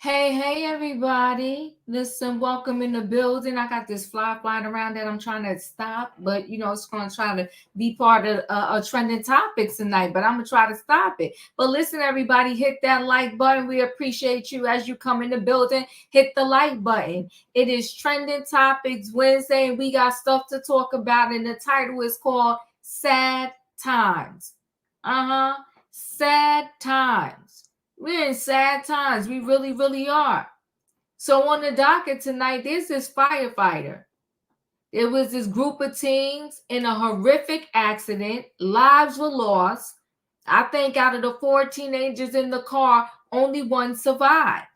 Hey, everybody. Listen, welcome in the building. I got this fly flying around that I'm trying to stop, but it's going to try to be part of a trending topics tonight, but I'm going to try to stop it. But listen, everybody, hit that like button. We appreciate you as you come in the building. Hit the like button. It is Trending Topics Wednesday, and we got stuff to talk about, and the title is called Sad Times. Sad Times. We're in sad times. We really, really are. So on the docket tonight, there's this firefighter. There was this group of teens in a horrific accident. Lives were lost. I think out of the 4 teenagers in the car, only one survived.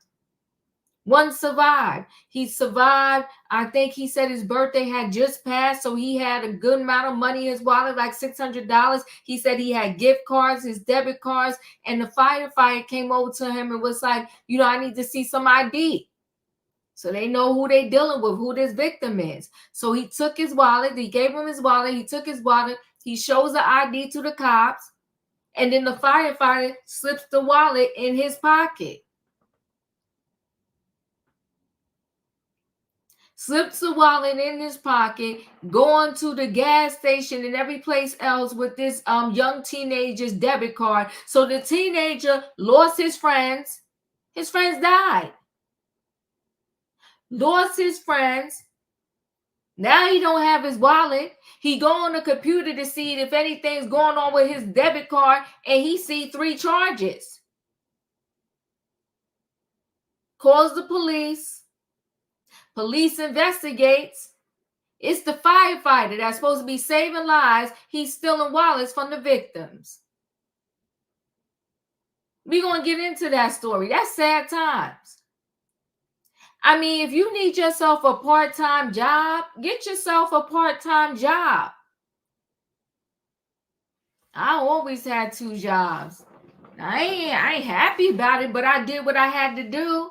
One survived. He survived. I think he said his birthday had just passed, so he had a good amount of money in his wallet, like $600. He said he had gift cards, his debit cards, and the firefighter came over to him and was like, I need to see some ID. So they know who they're dealing with, who this victim is. So he took his wallet. He gave him his wallet. He took his wallet. He shows the ID to the cops. And then the firefighter slips the wallet in his pocket. Slips the wallet in his pocket, going to the gas station and every place else with this young teenager's debit card. So the teenager lost his friends. His friends died. Lost his friends. Now he don't have his wallet. He go on the computer to see if anything's going on with his debit card, and he see 3 charges. Calls the police. Police investigates. It's the firefighter that's supposed to be saving lives. He's stealing wallets from the victims. We're going to get into that story. That's sad times. I mean, if you need yourself a part-time job, get yourself a part-time job. I always had 2 jobs. I ain't happy about it, but I did what I had to do.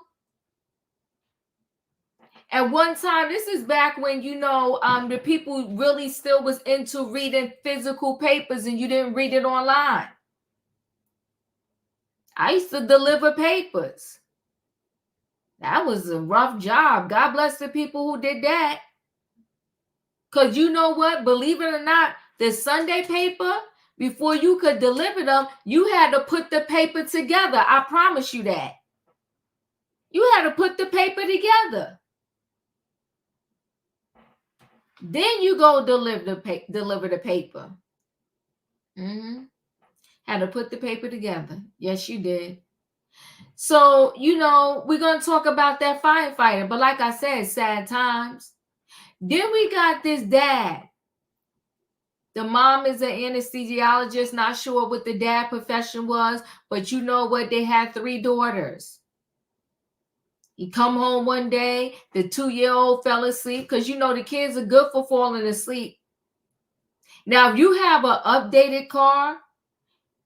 At one time, this is back when, the people really still was into reading physical papers and you didn't read it online. I used to deliver papers. That was a rough job. God bless the people who did that. Because you know what? Believe it or not, the Sunday paper, before you could deliver them, you had to put the paper together. I promise you that. You had to put the paper together. Then you go deliver the paper. Had to put the paper together. Yes, you did. So, we're going to talk about that firefighter. But like I said, sad times. Then we got this dad. The mom is an anesthesiologist. Not sure what the dad profession was. But you know what? They had 3 daughters. He come home one day, the 2-year-old fell asleep, because the kids are good for falling asleep. Now, if you have an updated car,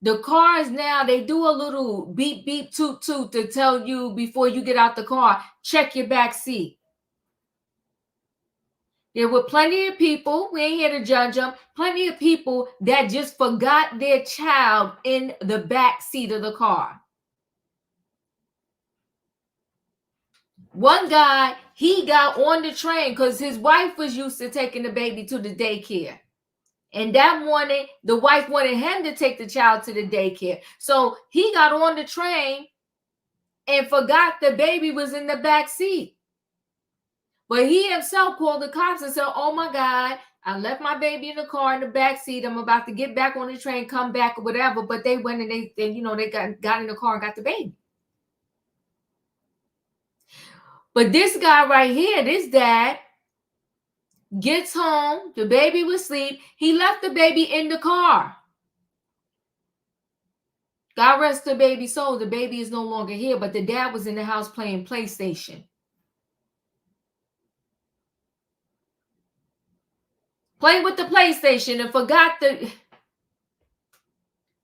the cars now, they do a little beep, beep, toot, toot to tell you before you get out the car, check your back seat. There were plenty of people, we ain't here to judge them, plenty of people that just forgot their child in the back seat of the car. One guy, he got on the train because his wife was used to taking the baby to the daycare. And that morning, the wife wanted him to take the child to the daycare. So he got on the train and forgot the baby was in the back seat. But he himself called the cops and said, oh my God, I left my baby in the car in the back seat. I'm about to get back on the train, come back or whatever. But they went and they got in the car and got the baby. But this guy right here, this dad, gets home, the baby was asleep. He left the baby in the car. God rest the baby's soul. The baby is no longer here, but the dad was in the house playing PlayStation. Playing with the PlayStation and forgot the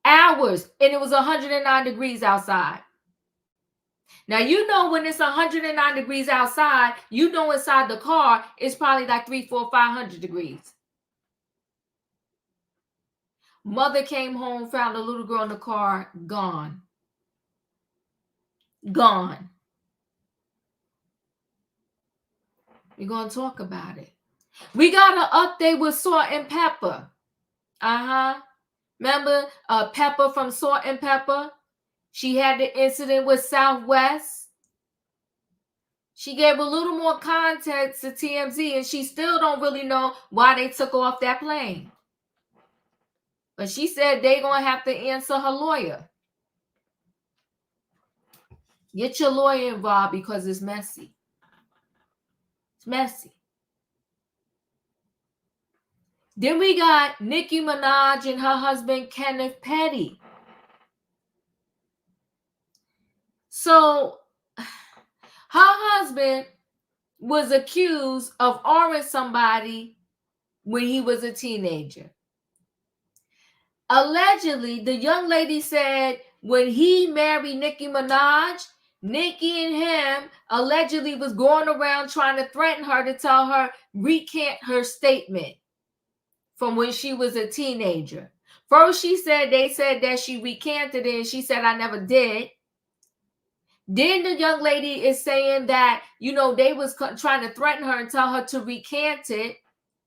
hours, and it was 109 degrees outside. Now, when it's 109 degrees outside, inside the car, it's probably like 300, 400, 500 degrees. Mother came home, found a little girl in the car, gone. Gone. We're going to talk about it. We got an update with Salt and Pepper. Remember Pepper from Salt and Pepper? She had the incident with Southwest. She gave a little more context to TMZ, and she still don't really know why they took her off that plane. But she said they're going to have to answer her lawyer. Get your lawyer involved because it's messy. It's messy. Then we got Nicki Minaj and her husband, Kenneth Petty. So her husband was accused of arming somebody when he was a teenager. Allegedly, the young lady said when he married Nicki Minaj, Nicki and him allegedly was going around trying to threaten her to tell her recant her statement from when she was a teenager. First, they said that she recanted it, and she said, I never did. Then the young lady is saying that, they was trying to threaten her and tell her to recant it.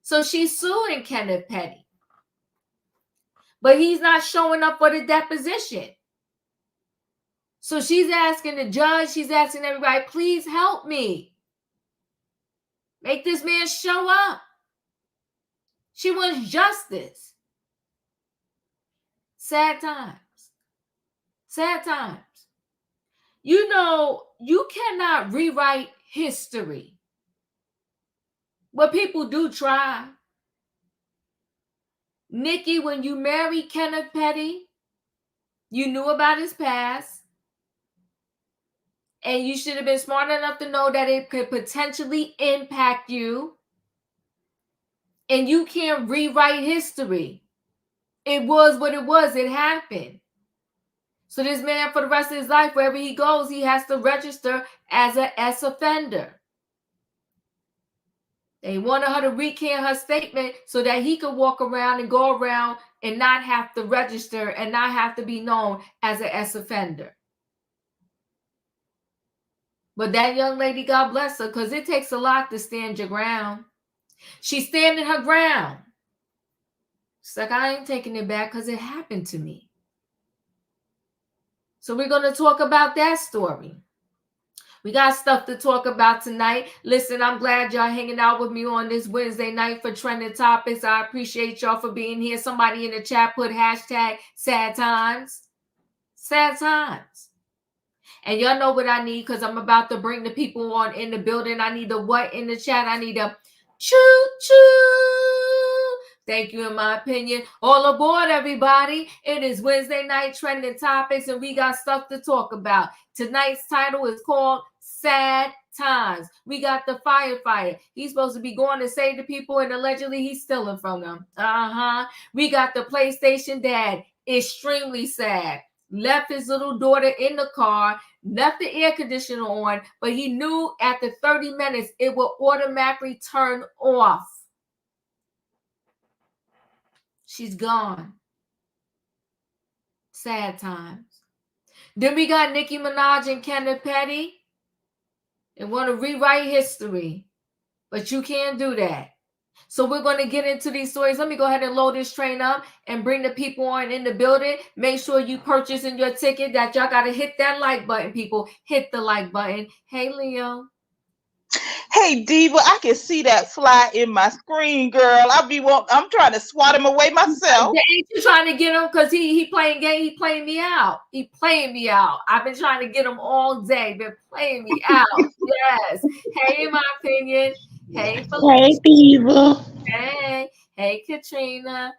So she's suing Kenneth Petty. But he's not showing up for the deposition. So she's asking the judge, she's asking everybody, please help me. Make this man show up. She wants justice. Sad times. Sad times. You cannot rewrite history. But people do try. Nicki, when you married Kenneth Petty, you knew about his past. And you should have been smart enough to know that it could potentially impact you. And you can't rewrite history. It was what it was. It happened. So this man, for the rest of his life, wherever he goes, he has to register as an S-offender. They wanted her to recant her statement so that he could walk around and go around and not have to register and not have to be known as an S-offender. But that young lady, God bless her, because it takes a lot to stand your ground. She's standing her ground. She's like, I ain't taking it back because it happened to me. So we're going to talk about that story. We got stuff to talk about tonight. Listen, I'm glad y'all hanging out with me on this Wednesday night for Trending Topics. I appreciate y'all for being here. Somebody in the chat put hashtag sad times. Sad times. And y'all know what I need because I'm about to bring the people on in the building. I need a what in the chat? I need a choo-choo. Thank you, in my opinion. All aboard, everybody. It is Wednesday night Trending Topics, and we got stuff to talk about. Tonight's title is called Sad Times. We got the firefighter. He's supposed to be going to save the people, and allegedly he's stealing from them. We got the PlayStation dad. Extremely sad. Left his little daughter in the car, left the air conditioner on, but he knew after 30 minutes it would automatically turn off. She's gone. Sad times. Then we got Nicki Minaj and Kenneth Petty. They want to rewrite history, but you can't do that. So we're going to get into these stories. Let me go ahead and load this train up and bring the people on in the building. Make sure you purchasing your ticket. That y'all got to hit that like button, people. Hit the like button. Hey, Leo. Hey, Diva, I can see that fly in my screen, girl. I'm trying to swat him away myself. Ain't you trying to get him? Because he playing game. He playing me out. He playing me out. I've been trying to get him all day. Been playing me out. Yes. Hey, in my opinion. Hey, Felicia. Hey, Diva. Hey, Katrina.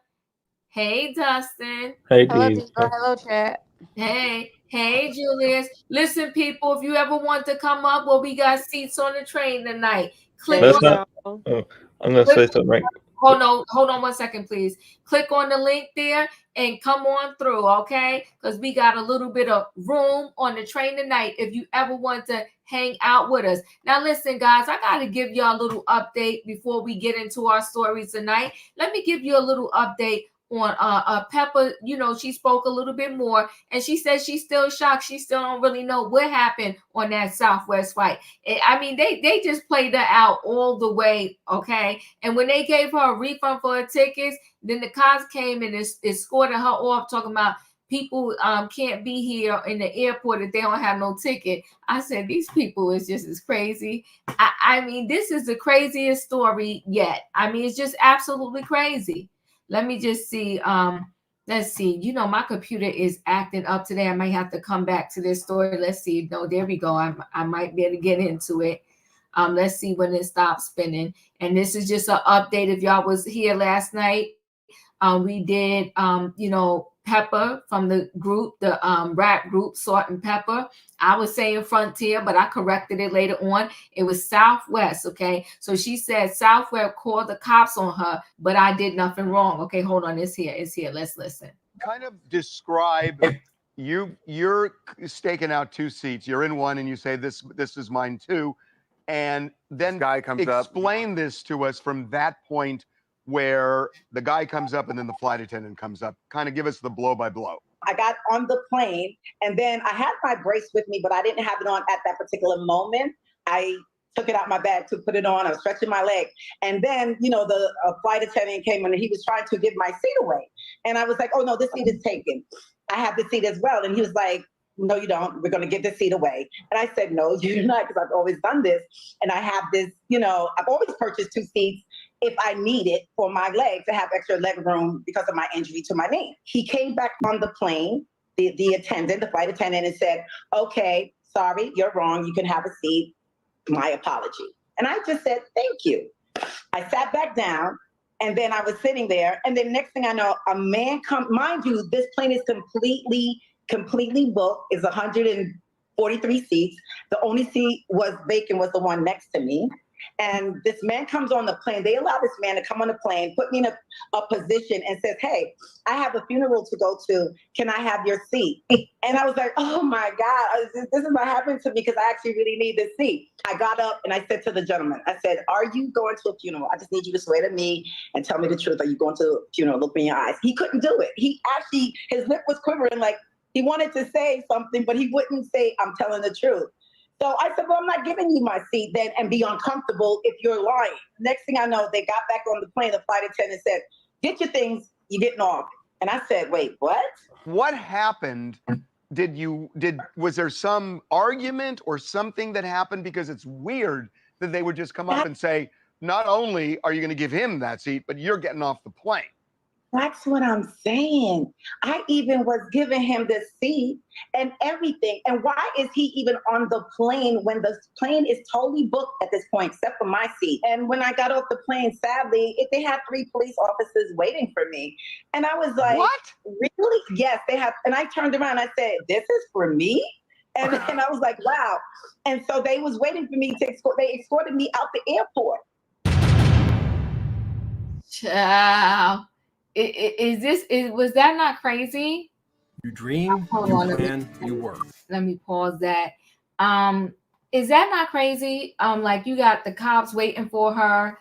Hey, Dustin. Hey, Hello, Diva. Diva. Hello, chat. Hey, Julius. Listen, people, if you ever want to come up, well, we got seats on the train tonight. I'm going to say something right. Hold on 1 second, please. Click on the link there and come on through, okay? Because we got a little bit of room on the train tonight if you ever want to hang out with us. Now, listen, guys, I got to give y'all a little update before we get into our stories tonight. Let me give you a little update on Pepper, you know, she spoke a little bit more, and she said she's still shocked. She still don't really know what happened on that Southwest fight. I mean, they just played her out all the way, okay? And when they gave her a refund for her tickets, then the cops came and escorted her off, talking about people can't be here in the airport if they don't have no ticket. I said, these people is just as crazy. I mean, this is the craziest story yet. I mean, it's just absolutely crazy. Let me just see. Let's see. You know, my computer is acting up today. I might have to come back to this story. Let's see. No, there we go. I might be able to get into it. Let's see when it stops spinning. And this is just an update. If y'all was here last night, we did, you know, Pepper from the group, the rap group, Salt and Pepper. I was saying Frontier, but I corrected it later on. It was Southwest, okay? So she said Southwest called the cops on her, but I did nothing wrong. Okay, hold on. It's here. Let's listen. Kind of describe, you're staking out two seats. You're in one and you say, this is mine too. And then this guy comes up. Explain this to us from that point where the guy comes up and then the flight attendant comes up. Kind of give us the blow by blow. I got on the plane and then I had my brace with me, but I didn't have it on at that particular moment. I took it out my bag to put it on. I was stretching my leg. And then, you know, the flight attendant came and he was trying to give my seat away. And I was like, oh no, this seat is taken. I have the seat as well. And he was like, no, you don't. We're going to give the seat away. And I said, no, you're not, because I've always done this. And I have this, you know, I've always purchased two seats if I need it for my leg to have extra leg room because of my injury to my knee. He came back on the plane, the flight attendant, and said, okay, sorry, you're wrong. You can have a seat. My apology. And I just said, thank you. I sat back down and then I was sitting there. And then next thing I know, a man mind you, this plane is completely booked. It's 143 seats. The only seat was vacant was the one next to me. And this man comes on the plane. They allow this man to come on the plane, put me in a position and says, hey, I have a funeral to go to. Can I have your seat? And I was like, oh my God, this is what happened to me because I actually really need this seat. I got up and I said to the gentleman, I said, are you going to a funeral? I just need you to swear to me and tell me the truth. Are you going to a funeral? Look me in your eyes. He couldn't do it. He actually, his lip was quivering like he wanted to say something, but he wouldn't say, I'm telling the truth. So I said, well, I'm not giving you my seat then and be uncomfortable if you're lying. Next thing I know, they got back on the plane. The flight attendant said, get your things, you're getting off. And I said, wait, what? What happened? Was there some argument or something that happened? Because it's weird that they would just come up and say, not only are you going to give him that seat, but you're getting off the plane. That's what I'm saying. I even was giving him the seat and everything. And why is he even on the plane when the plane is totally booked at this point, except for my seat? And when I got off the plane, sadly, they had 3 police officers waiting for me. And I was like, what? Really? Yes, they have. And I turned around and I said, this is for me? And I was like, wow. And so they was waiting for me to they escorted me out the airport. Ciao. Was that not crazy? You dream, you plan, you work. Let me pause that. Is that not crazy? Like you got the cops waiting for her.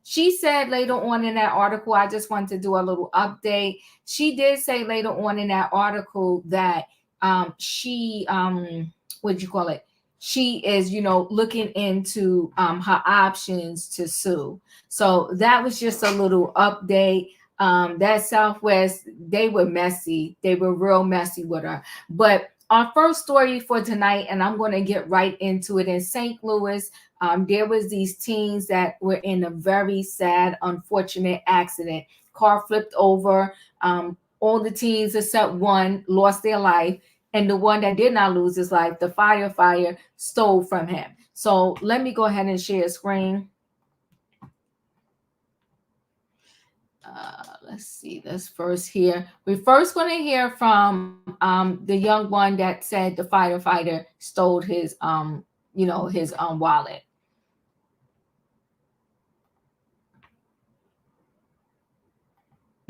She said later on in that article, I just wanted to do a little update. She did say later on in that article that she what'd you call it? She is, looking into her options to sue. So that was just a little update. That Southwest, they were messy. They were real messy with her. But our first story for tonight, and I'm going to get right into it. In St. Louis, there was these teens that were in a very sad, unfortunate accident. Car flipped over. All the teens except one lost their life. And the one that did not lose his life, the firefighter, stole from him. So let me go ahead and share a screen. Let's see. Let's first hear. We're first going to hear from the young one that said the firefighter stole his, his wallet.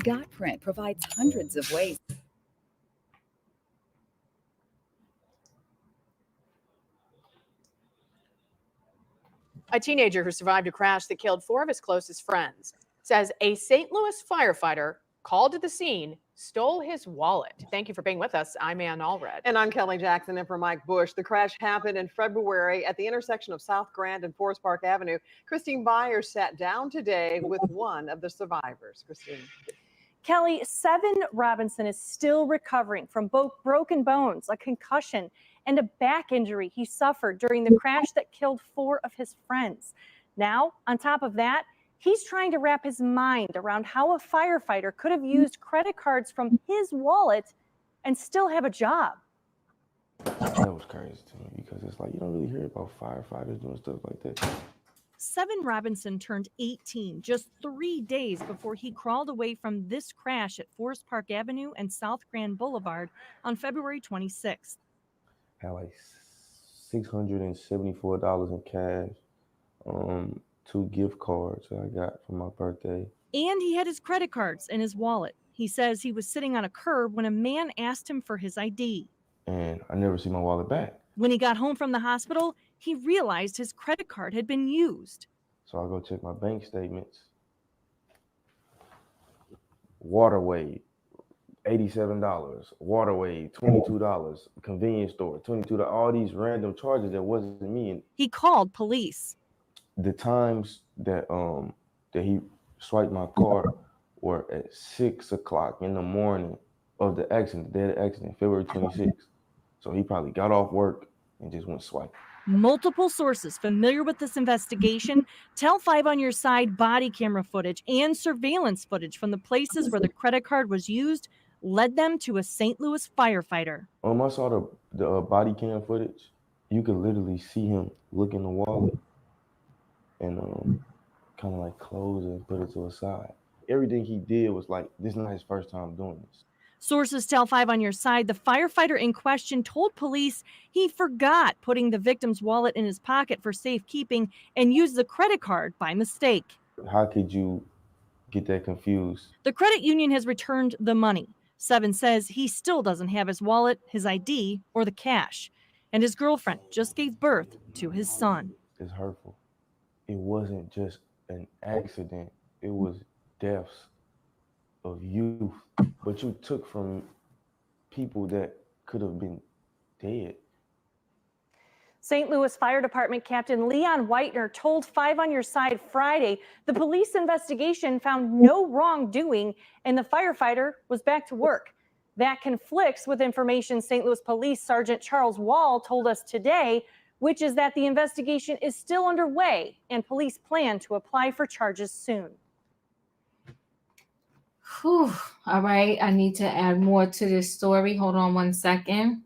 Gotprint provides hundreds of ways. A teenager who survived a crash that killed 4 of his closest friends says a St. Louis firefighter called to the scene, stole his wallet. Thank you for being with us. I'm Ann Allred. And I'm Kelly Jackson in for Mike Bush. The crash happened in February at the intersection of South Grand and Forest Park Avenue. Christine Byers sat down today with one of the survivors. Christine. Kelly, Seven Robinson is still recovering from both broken bones, a concussion, and a back injury he suffered during the crash that killed 4 of his friends. Now, on top of that, he's trying to wrap his mind around how a firefighter could have used credit cards from his wallet and still have a job. That was crazy to me because it's like you don't really hear about firefighters doing stuff like that. Seven Robinson turned 18 just 3 days before he crawled away from this crash at Forest Park Avenue and South Grand Boulevard on February 26th. I had like $674 in cash, 2 gift cards that I got for my birthday. And he had his credit cards in his wallet. He says he was sitting on a curb when a man asked him for his ID. And I never see my wallet back. When he got home from the hospital, he realized his credit card had been used. So I go check my bank statements. Waterway, $87. Waterway, $22. Convenience store, $22. All these random charges that wasn't me. He called police. The times that that he swiped my card were at 6 o'clock in the morning of the accident, the day of the accident, February 26th. So he probably got off work and just went swipe. Multiple sources familiar with this investigation tell 5 on Your Side body camera footage and surveillance footage from the places where the credit card was used led them to a St. Louis firefighter. I saw the body cam footage. You could literally see him look in the wallet and kind of like close it and put it to a side. Everything he did was like, this is not his first time doing this. Sources tell 5 on Your Side the firefighter in question told police he forgot putting the victim's wallet in his pocket for safekeeping and used the credit card by mistake. How could you get that confused? The credit union has returned the money. Seven says he still doesn't have his wallet, his ID, or the cash. And his girlfriend just gave birth to his son. It's hurtful. It wasn't just an accident. It was deaths of youth. But you took from people that could have been dead. St. Louis Fire Department Captain Leon Whitener told 5 on Your Side Friday the police investigation found no wrongdoing and the firefighter was back to work. That conflicts with information St. Louis Police Sergeant Charles Wall told us today, which is that the investigation is still underway and police plan to apply for charges soon. Whew. All right, I need to add more to this story. Hold on one second.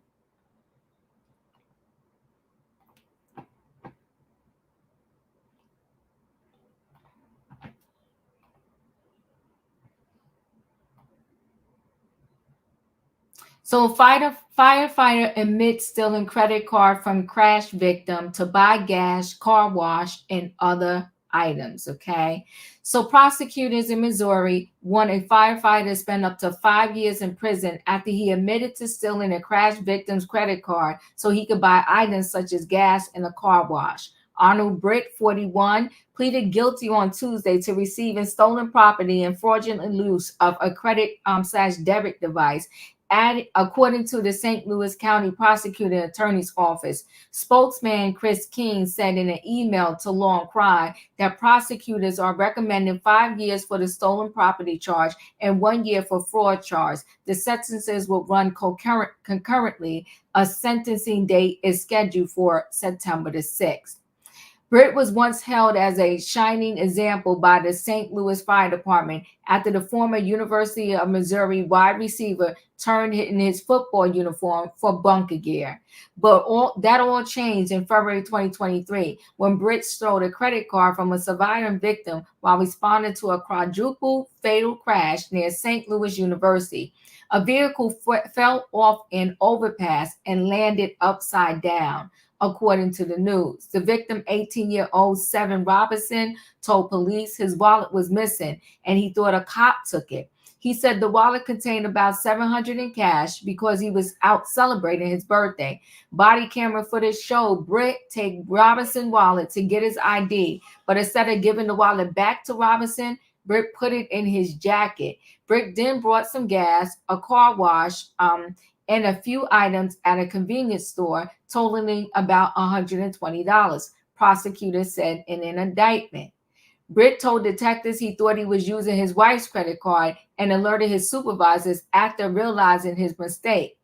So firefighter admits stealing credit card from crash victim to buy gas, car wash, and other items, okay? So prosecutors in Missouri want a firefighter to spend up to 5 years in prison after he admitted to stealing a crash victim's credit card so he could buy items such as gas and a car wash. Arnold Britt, 41, pleaded guilty on Tuesday to receiving stolen property and fraudulent use of a credit/debit device. According to the St. Louis County Prosecuting Attorney's Office, spokesman Chris King said in an email to Law and Crime that prosecutors are recommending 5 years for the stolen property charge and 1 year for fraud charge. The sentences will run concurrently. A sentencing date is scheduled for September the 6th. Britt was once held as a shining example by the St. Louis Fire Department after the former University of Missouri wide receiver turned in his football uniform for bunker gear. But all changed in February 2023 when Britt stole a credit card from a surviving victim while responding to a quadruple fatal crash near St. Louis University. A vehicle fell off an overpass and landed upside down. According to the news, the victim, 18-year-old Seven Robinson, told police his wallet was missing and he thought a cop took it. He said the wallet contained about $700 in cash because he was out celebrating his birthday. Body camera footage showed Britt take Robinson's wallet to get his ID, but instead of giving the wallet back to Robinson, Brick put it in his jacket. Brick then brought some gas, a car wash, and a few items at a convenience store, totaling about $120, prosecutors said in an indictment. Britt told detectives he thought he was using his wife's credit card and alerted his supervisors after realizing his mistake.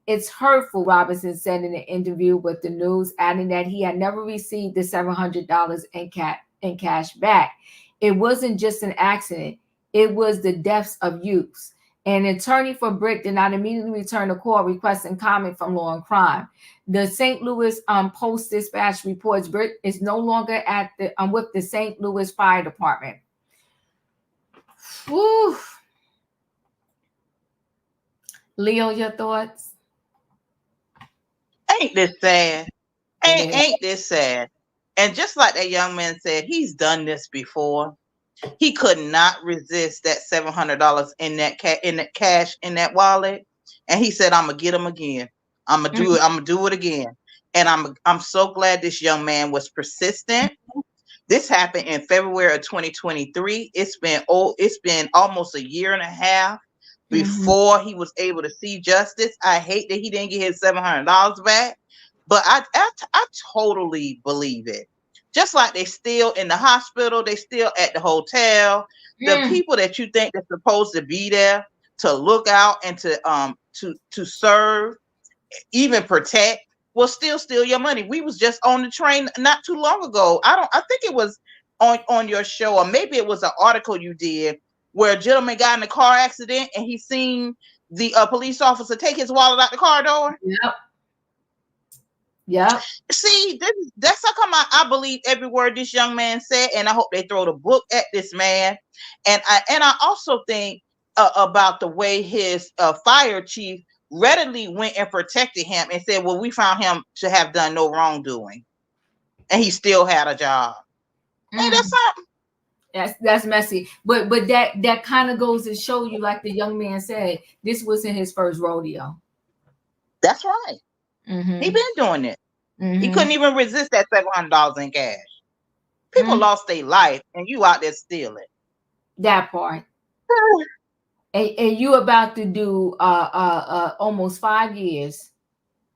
It's hurtful, Robinson said in an interview with the news, adding that he had never received the $700 in cash back. It wasn't just an accident. It was the depths of use. An attorney for Brick did not immediately return a call requesting comment from Law and Crime. The St. Louis Post-Dispatch reports Brick is no longer at the with the St. Louis Fire Department. Whew. Leo, your thoughts? Ain't this sad? Ain't this sad? And just like that young man said, he's done this before. He could not resist that $700 in that cash in that wallet, and he said, "I'm gonna get him again. I'm gonna do it. I'm gonna do it again." And I'm so glad this young man was persistent. This happened in February of 2023. It's been almost a year and a half before he was able to see justice. I hate that he didn't get his $700 back, but I totally believe it. Just like they still in the hospital, they still at the hotel. The people that you think are supposed to be there to look out and to serve, even protect, will still steal your money. We was just on the train not too long ago. I think it was on your show, or maybe it was an article you did where a gentleman got in a car accident and he seen the police officer take his wallet out the car door. Yep. Yeah. See, that's how come I believe every word this young man said, and I hope they throw the book at this man. And I also think about the way his fire chief readily went and protected him and said, "Well, we found him to have done no wrongdoing, and he still had a job." Hey, that's something. That's messy, but that kind of goes to show you, like the young man said, this wasn't his first rodeo. That's right. He been doing it. He couldn't even resist that $700 in cash. People lost their life, and you out there stealing. That part. and you about to do almost 5 years.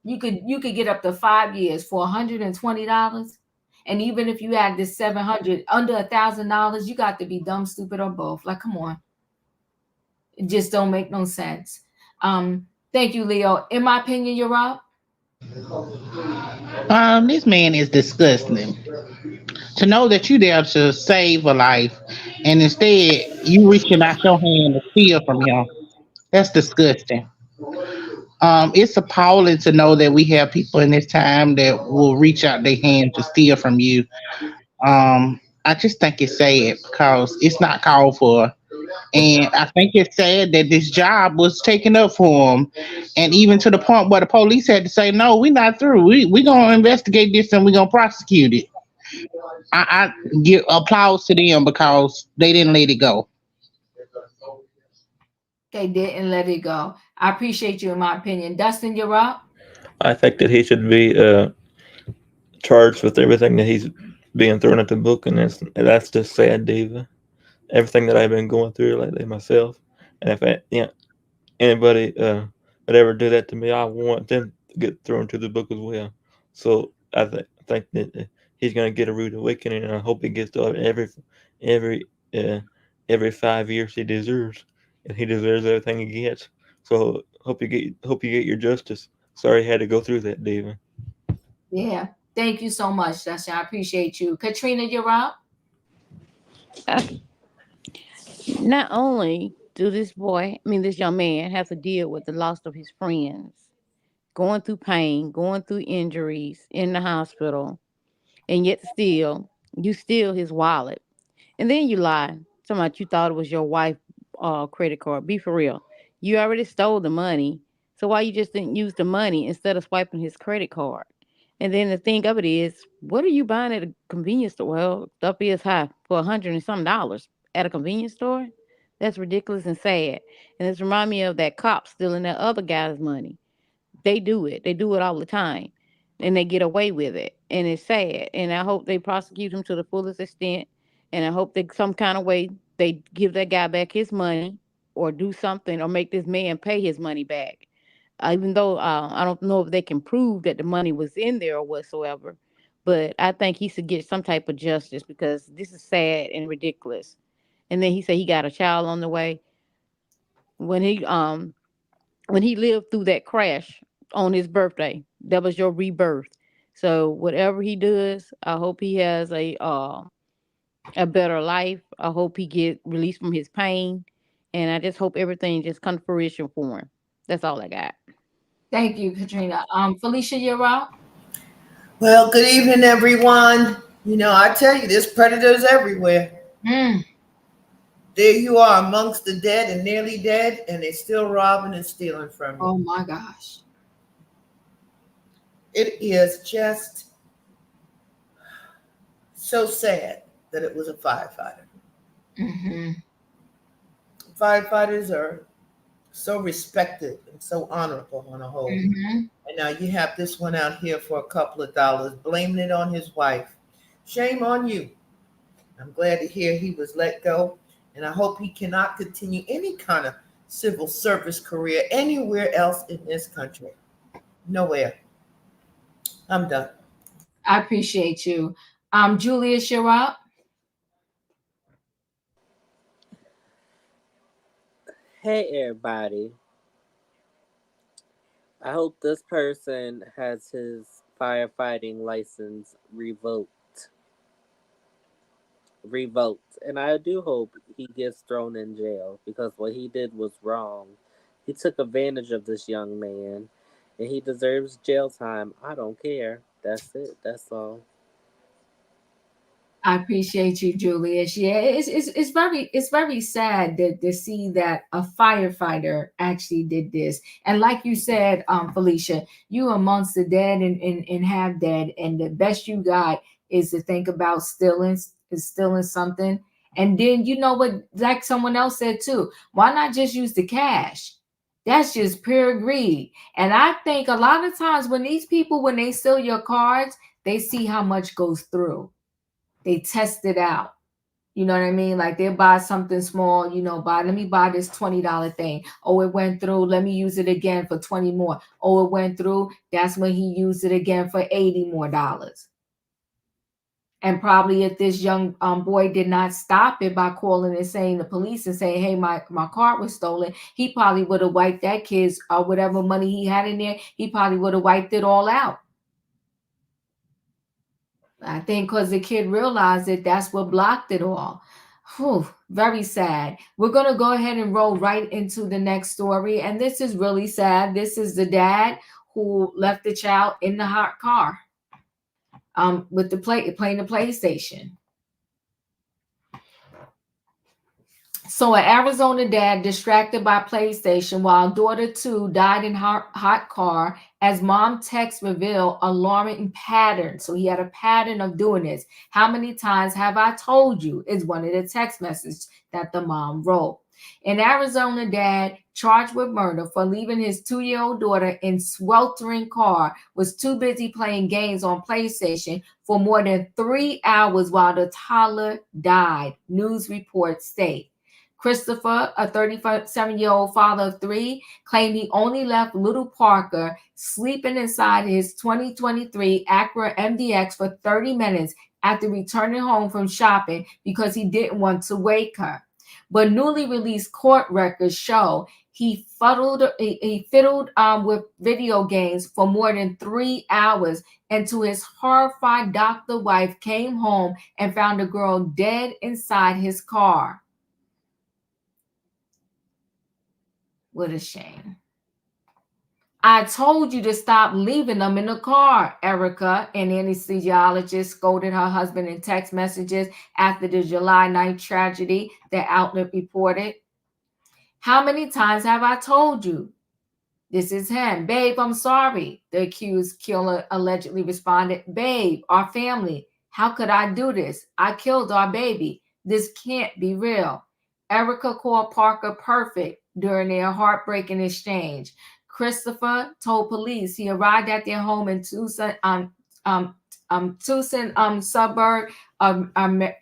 You could get up to 5 years for $120. And even if you had this $700 under $1,000, you got to be dumb, stupid, or both. Like, come on. It just don't make no sense. Thank you, Leo. In my opinion, you're up. This man is disgusting. To know that you there to save a life, and instead you reaching out your hand to steal from him. That's disgusting. It's appalling to know that we have people in this time that will reach out their hand to steal from you. I just think it's sad because it's not called for. And I think it's sad that this job was taken up for him. And even to the point where the police had to say, "No, we're not through. We're going to investigate this and we're going to prosecute it." I give applause to them because they didn't let it go. They didn't let it go. I appreciate you, in my opinion. Dustin, you're up. I think that he should be charged with everything that he's being thrown at the book, and that's just sad, Diva. Everything that I've been going through lately myself, and if anybody would ever do that to me, I want them to get thrown to the book as well. So I think that he's going to get a rude awakening, and I hope he gets to every 5 years he deserves, and he deserves everything he gets. So hope you get your justice. Sorry I had to go through that, Diva. Yeah, thank you so much, Dustin. I appreciate you. Katrina, you're up. Not only do this young man have to deal with the loss of his friends, going through pain, going through injuries in the hospital, and yet still, you steal his wallet. And then you lie. Talking about you thought it was your wife's credit card. Be for real. You already stole the money. So why you just didn't use the money instead of swiping his credit card? And then the thing of it is, what are you buying at a convenience store? Well, stuff is high for $100 and some at a convenience store. That's ridiculous and sad. And this reminds me of that cop stealing that other guy's money. They do it. They do it all the time. And they get away with it. And it's sad. And I hope they prosecute him to the fullest extent. And I hope that some kind of way they give that guy back his money or do something or make this man pay his money back. Even though I don't know if they can prove that the money was in there or whatsoever, but I think he should get some type of justice because this is sad and ridiculous. And then he said he got a child on the way. When he lived through that crash on his birthday, that was your rebirth. So whatever he does, I hope he has a better life. I hope he get released from his pain, and I just hope everything just comes to fruition for him. That's all I got. Thank you, Katrina. Felicia, you're up. Well, good evening, everyone. You know, I tell you, there's predators everywhere. There you are amongst the dead and nearly dead, and they're still robbing and stealing from you. Oh my gosh. It is just so sad that it was a firefighter. Firefighters are so respected and so honorable on a whole. And now you have this one out here for a couple of dollars, blaming it on his wife. Shame on you. I'm glad to hear he was let go, and I hope he cannot continue any kind of civil service career anywhere else in this country. Nowhere. I'm done. I appreciate you. Julius, you're up. Hey, everybody. I hope this person has his firefighting license revoked. And I do hope he gets thrown in jail because what he did was wrong. He took advantage of this young man and he deserves jail time. I don't care. That's it. That's all. I appreciate you, Julius. Yeah, it's very sad to see that a firefighter actually did this. And like you said, Felicia, you amongst the dead and have dead, and the best you got is to think about stealing something. And then you know what, like someone else said too, why not just use the cash? That's just pure greed. And I think a lot of times when these people, when they steal your cards, they see how much goes through. They test it out. You know what I mean? Like they buy something small, you know, let me buy this $20 thing. Oh, it went through. Let me use it again for 20 more. Oh, it went through. That's when he used it again for $80 more. And probably if this young boy did not stop it by calling and saying the police and saying, hey, my card was stolen, he probably would have wiped that kid's whatever money he had in there. He probably would have wiped it all out. I think because the kid realized it, that's what blocked it all. Whew, very sad. We're going to go ahead and roll right into the next story. And this is really sad. This is the dad who left the child in the hot car with playing the PlayStation. So an Arizona dad distracted by PlayStation while daughter 2 died in hot car as mom text reveal alarming pattern. So he had a pattern of doing this. How many times have I told you is one of the text messages that the mom wrote. An Arizona dad charged with murder for leaving his 2-year-old daughter in sweltering car was too busy playing games on PlayStation for more than 3 hours while the toddler died, news reports state. Christopher, a 37-year-old father of 3, claimed he only left little Parker sleeping inside his 2023 Acura MDX for 30 minutes after returning home from shopping because he didn't want to wake her. But newly released court records show he fiddled with video games for more than 3 hours, and to his horrified doctor wife came home and found the girl dead inside his car. What a shame. I told you to stop leaving them in the car, Erica, an anesthesiologist scolded her husband in text messages after the July 9th tragedy, the outlet reported. How many times have I told you? This is him. Babe, I'm sorry, the accused killer allegedly responded. Babe, our family. How could I do this? I killed our baby. This can't be real. Erica called Parker perfect during their heartbreaking exchange. Christopher told police he arrived at their home in Tucson suburb of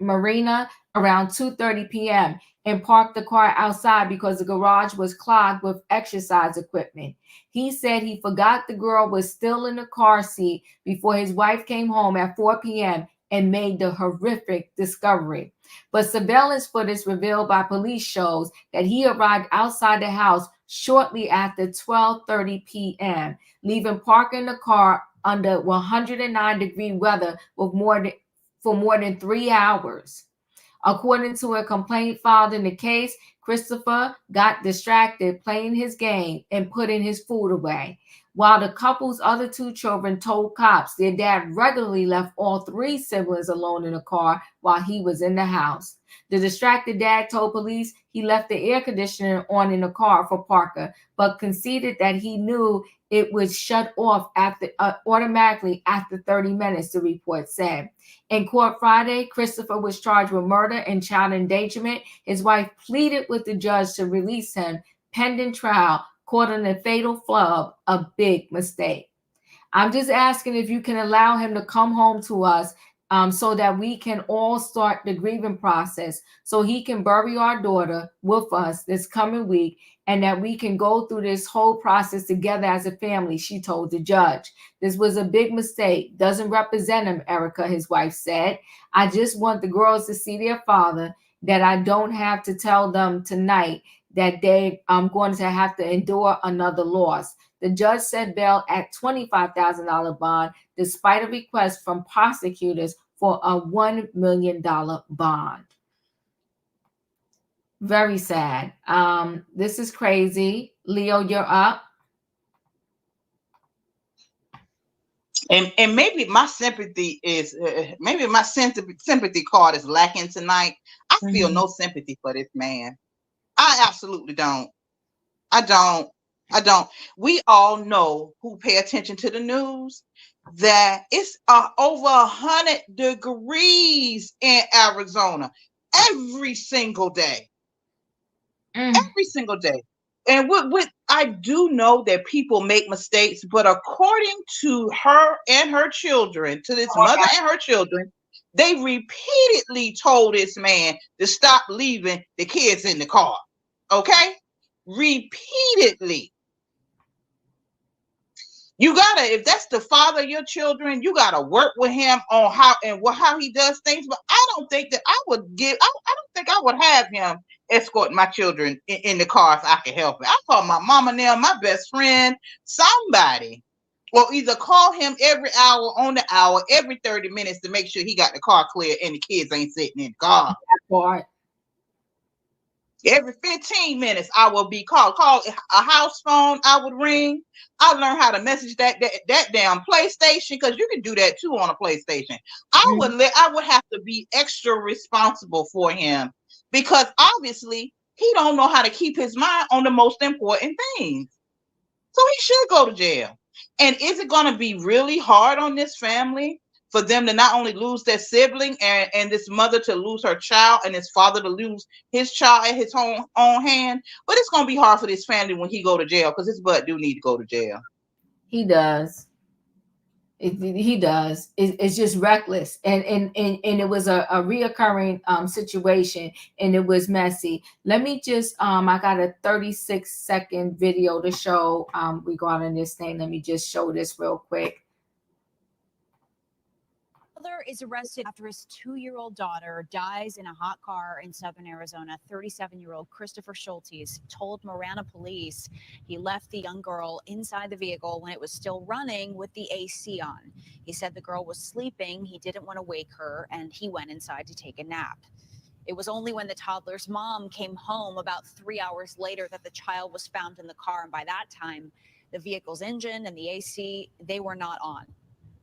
Marina around 2:30 p.m. and parked the car outside because the garage was clogged with exercise equipment. He said he forgot the girl was still in the car seat before his wife came home at 4 p.m. and made the horrific discovery. But surveillance footage revealed by police shows that he arrived outside the house shortly after 12:30 p.m., leaving parking the car under 109-degree weather for more than 3 hours. According to a complaint filed in the case, Christopher got distracted playing his game and putting his food away. While the couple's other 2 children told cops their dad regularly left all 3 siblings alone in the car while he was in the house. The distracted dad told police he left the air conditioner on in the car for Parker, but conceded that he knew it would shut off automatically after 30 minutes, the report said. In court Friday, Christopher was charged with murder and child endangerment. His wife pleaded with the judge to release him pending trial, calling the fatal flub a big mistake. I'm just asking if you can allow him to come home to us so that we can all start the grieving process, so he can bury our daughter with us this coming week, and that we can go through this whole process together as a family, she told the judge. This was a big mistake. Doesn't represent him, Erica, his wife said. I just want the girls to see their father, that I don't have to tell them tonight that they going to have to endure another loss. The judge set bail at $25,000 bond, despite a request from prosecutors for a $1 million bond. Very sad. This is crazy. Leo, you're up. And maybe my sympathy is maybe my sympathy card is lacking tonight. I feel no sympathy for this man. I absolutely don't. I don't. We all know, who pay attention to the news, that it's over 100 degrees in Arizona every single day. Every single day. And what I do know that people make mistakes, but according to her and her children, to this mother and her children, they repeatedly told this man to stop leaving the kids in the car. Okay? Repeatedly. You gotta, if that's the father of your children, you gotta work with him on how he does things. But I don't think that I don't think I would have him escort my children in the car if I could help it. I call my mama now, my best friend, somebody. Or either call him every hour on the hour, every 30 minutes to make sure he got the car clear and the kids ain't sitting in the car. Every 15 minutes, I will be called a house phone. I would ring. I learned how to message that damn PlayStation, because you can do that too on a PlayStation. I would have to be extra responsible for him, because obviously he don't know how to keep his mind on the most important things. So he should go to jail. And is it going to be really hard on this family for them to not only lose their sibling and this mother to lose her child and this father to lose his child at his own hand? But it's going to be hard for this family when he go to jail, because his butt do need to go to jail. He does. He does. It's just reckless, and it was a reoccurring situation, and it was messy. Let me just I got a 36-second video to show regarding this thing. Let me just show this real quick. Father is arrested after his 2-year-old daughter dies in a hot car in southern Arizona. 37-year-old Christopher Schultes told Marana police he left the young girl inside the vehicle when it was still running with the AC on. He said the girl was sleeping, he didn't want to wake her, and he went inside to take a nap. It was only when the toddler's mom came home about 3 hours later that the child was found in the car, and by that time, the vehicle's engine and the AC, they were not on.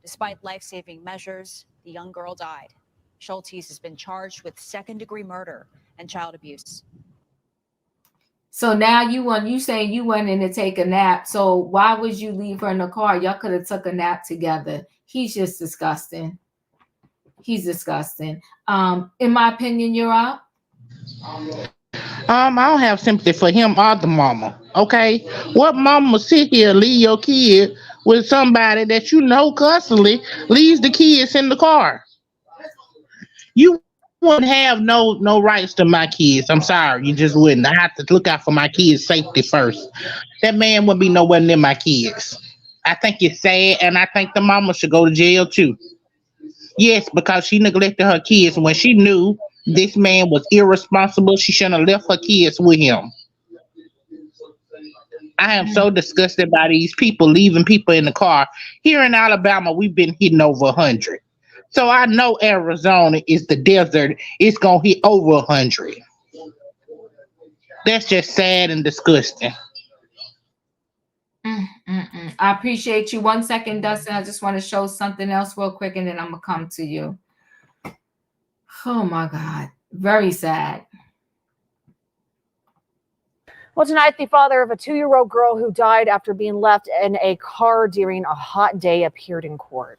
Despite life-saving measures, the young girl died. Schultes has been charged with second-degree murder and child abuse. So now you saying you went in to take a nap. So why would you leave her in the car? Y'all could have took a nap together. He's just disgusting. He's disgusting. In my opinion, you're up. I don't have sympathy for him or the mama. Okay, what mama sit here leave your kid with somebody that you know constantly leaves the kids in the car. You wouldn't have no rights to my kids. I'm sorry, you just wouldn't. I have to look out for my kids' safety first. That man wouldn't be nowhere near my kids. I think it's sad, and I think the mama should go to jail too. Yes, because she neglected her kids when she knew this man was irresponsible. She shouldn't have left her kids with him. I am so disgusted by these people leaving people in the car. Here in Alabama, we've been hitting over 100. So I know Arizona is the desert. It's going to hit over 100. That's just sad and disgusting. I appreciate you. 1 second, Dustin. I just want to show something else real quick, and then I'm going to come to you. Oh, my God. Very sad. Well, tonight, the father of a 2-year-old girl who died after being left in a car during a hot day appeared in court.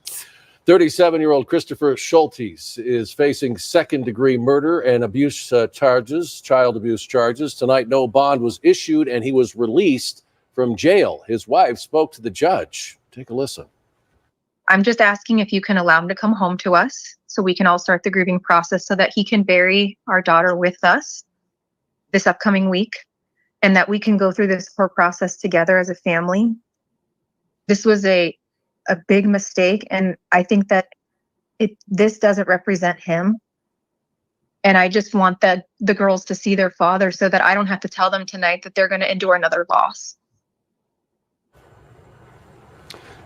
37-year-old Christopher Schultes is facing second-degree murder and abuse charges, child abuse charges. Tonight, no bond was issued, and he was released from jail. His wife spoke to the judge. Take a listen. I'm just asking if you can allow him to come home to us so we can all start the grieving process so that he can bury our daughter with us this upcoming week and that we can go through this whole process together as a family. This was a big mistake, and I think that this doesn't represent him. And I just want the girls to see their father so that I don't have to tell them tonight that they're going to endure another loss.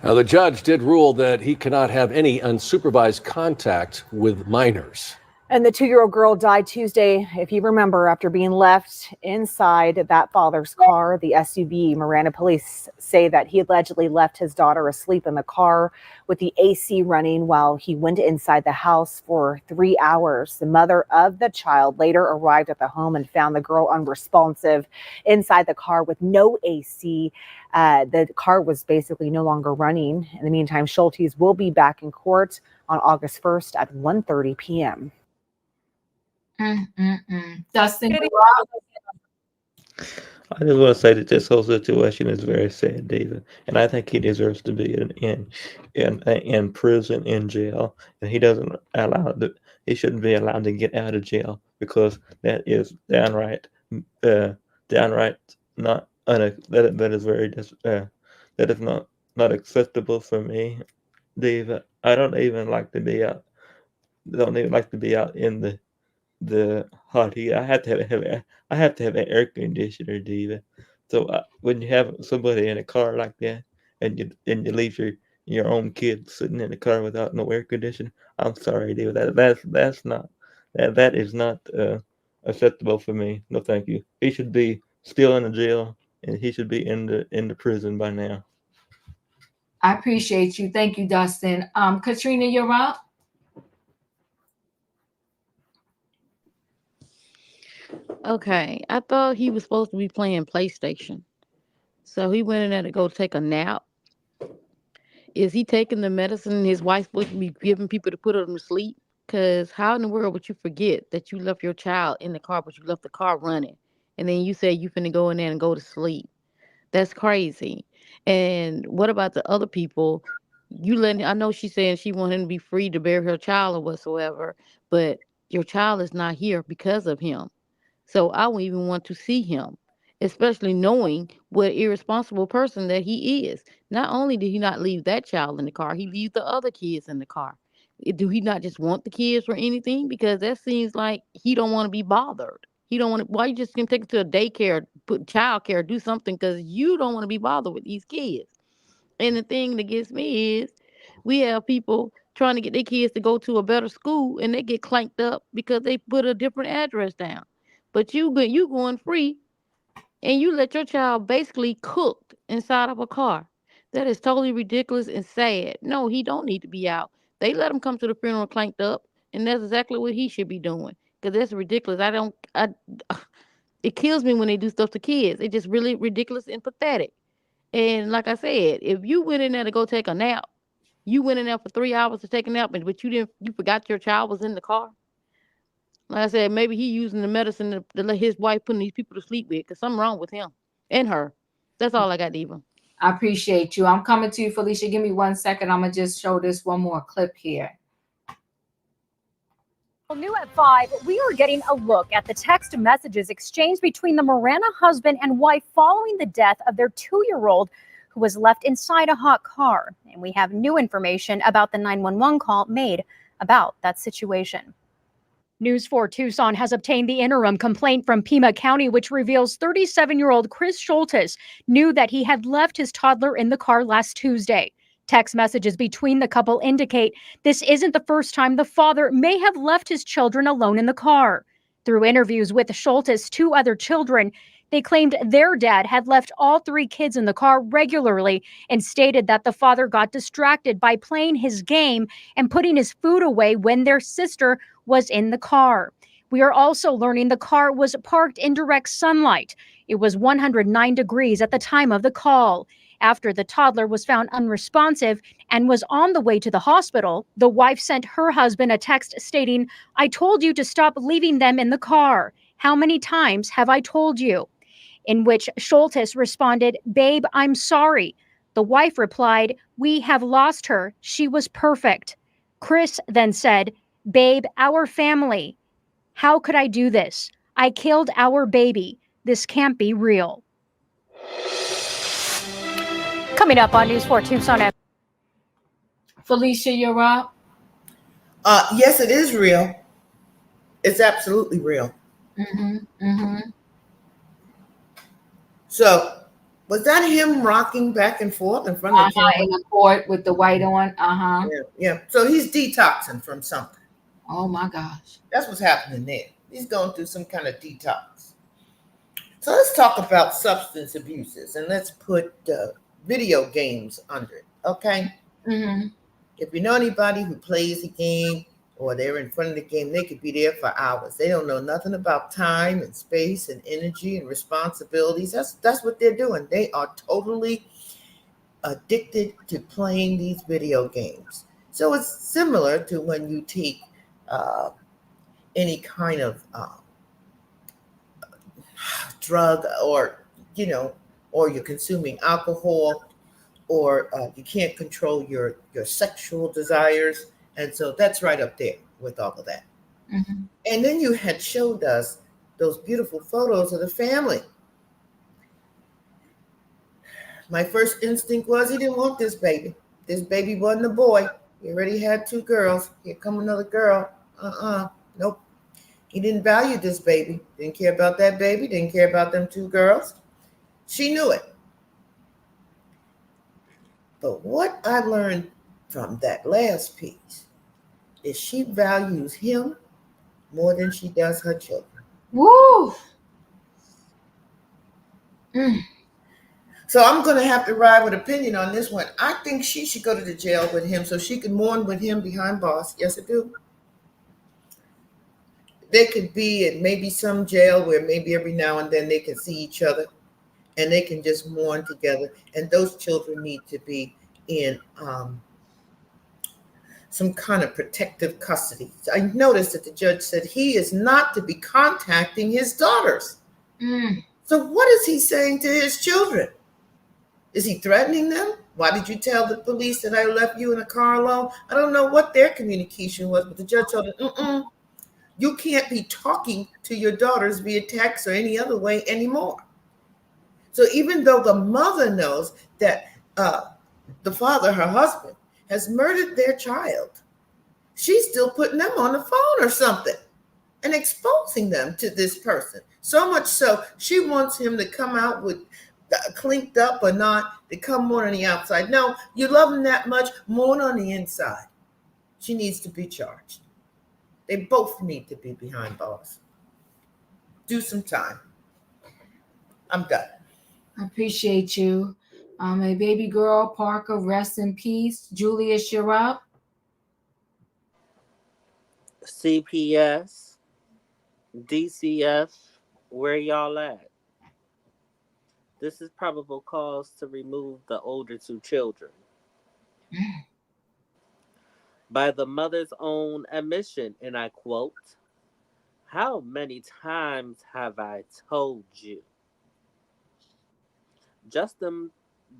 Now, the judge did rule that he cannot have any unsupervised contact with minors. And the 2-year-old girl died Tuesday, if you remember, after being left inside that father's car, the SUV. Miranda police say that he allegedly left his daughter asleep in the car with the AC running while he went inside the house for 3 hours. The mother of the child later arrived at the home and found the girl unresponsive inside the car with no AC. The car was basically no longer running. In the meantime, Schultes will be back in court on August 1st at 1:30 p.m. Dustin, I just want to say that this whole situation is very sad, David, and I think he deserves to be in prison, in jail, and he shouldn't be allowed to get out of jail because that is downright not that is not acceptable for me, David. I don't even like to be out in the hot heat. I have to have an air conditioner, David. So when you have somebody in a car like that, and you leave your own kid sitting in the car without no air conditioner, I'm sorry, David. That is not acceptable for me. No, thank you. He should be still in the jail, and he should be in the prison by now. I appreciate you. Thank you, Dustin. Katrina, you're up. Okay, I thought he was supposed to be playing PlayStation. So he went in there to go take a nap. Is he taking the medicine his wife's supposed to be giving people to put him to sleep? Because how in the world would you forget that you left your child in the car, but you left the car running? And then you say you finna go in there and go to sleep. That's crazy. And what about the other people? I know she's saying she wants him to be free to bury her child or whatsoever, but your child is not here because of him. So I wouldn't even want to see him, especially knowing what irresponsible person that he is. Not only did he not leave that child in the car, he leave the other kids in the car. Do he not just want the kids for anything? Because that seems like he don't want to be bothered. He don't want to. Why you just can take it to a daycare, put child care, do something because you don't want to be bothered with these kids. And the thing that gets me is we have people trying to get their kids to go to a better school and they get clanked up because they put a different address down. But you going free and you let your child basically cooked inside of a car. That is totally ridiculous and sad. No, he don't need to be out. They let him come to the funeral clanked up, and that's exactly what he should be doing. Because that's ridiculous. It kills me when they do stuff to kids. It's just really ridiculous and pathetic. And like I said, if you went in there to go take a nap, you went in there for 3 hours to take a nap, but you forgot your child was in the car. Like I said, maybe he using the medicine to let his wife putting these people to sleep with, because something wrong with him and her. That's all I got, Diva. I appreciate you. I'm coming to you, Felicia. Give me 1 second. I'm going to just show this one more clip here. New at 5, we are getting a look at the text messages exchanged between the Miranda husband and wife following the death of their 2-year-old who was left inside a hot car. And we have new information about the 911 call made about that situation. News 4 Tucson has obtained the interim complaint from Pima County, which reveals 37-year-old Chris Schultes knew that he had left his toddler in the car last Tuesday. Text messages between the couple indicate this isn't the first time the father may have left his children alone in the car. Through interviews with Schultes' 2 other children, they claimed their dad had left all 3 kids in the car regularly and stated that the father got distracted by playing his game and putting his food away when their sister was in the car. We are also learning the car was parked in direct sunlight. It was 109 degrees at the time of the call. After the toddler was found unresponsive and was on the way to the hospital, the wife sent her husband a text stating, "I told you to stop leaving them in the car. How many times have I told you?" In which Schultes responded, "Babe, I'm sorry." The wife replied, "We have lost her. She was perfect." Chris then said, "Babe, our family. How could I do this? I killed our baby. This can't be real." Coming up on News 4 Tucson. Felicia, you're up. Yes, it is real. It's absolutely real. So, was that him rocking back and forth in front of the camera? In the court with the white on. Yeah. So he's detoxing from something. Oh my gosh. That's what's happening there. He's going through some kind of detox. So let's talk about substance abuses, and let's put video games under it, okay? If you know anybody who plays a game or they're in front of the game, they could be there for hours. They don't know nothing about time and space and energy and responsibilities. That's what they're doing. They are totally addicted to playing these video games. So it's similar to when you take any kind of drug, or or you're consuming alcohol, or you can't control your sexual desires. And so that's right up there with all of that. And then you had showed us those beautiful photos of the family. My first instinct was he didn't want this baby. This baby wasn't a boy. He already had 2 girls. Here come another girl. Nope. He didn't value this baby. Didn't care about that baby. Didn't care about them 2 girls. She knew it. But what I learned from that last piece is she values him more than she does her children. Woo! So I'm going to have to ride with opinion on this one. I think she should go to the jail with him so she can mourn with him behind bars. Yes, I do. They could be in maybe some jail where maybe every now and then they can see each other and they can just mourn together. And those children need to be in some kind of protective custody. I noticed that the judge said he is not to be contacting his daughters. So what is he saying to his children? Is he threatening them? Why did you tell the police that I left you in a car alone? I don't know what their communication was, but the judge told him, you can't be talking to your daughters via text or any other way anymore. So even though the mother knows that the father, her husband, has murdered their child, she's still putting them on the phone or something and exposing them to this person. So much so, she wants him to come out with clinked up or not, to come more on the outside. No, you love him that much, more on the inside. She needs to be charged. They both need to be behind bars. Do some time. I'm done. I appreciate you. A baby girl, Parker, rest in peace. Julius, you're up. CPS, DCF, where y'all at? This is probable cause to remove the older 2 children. By the mother's own admission, and I quote, "How many times have I told you?" Justin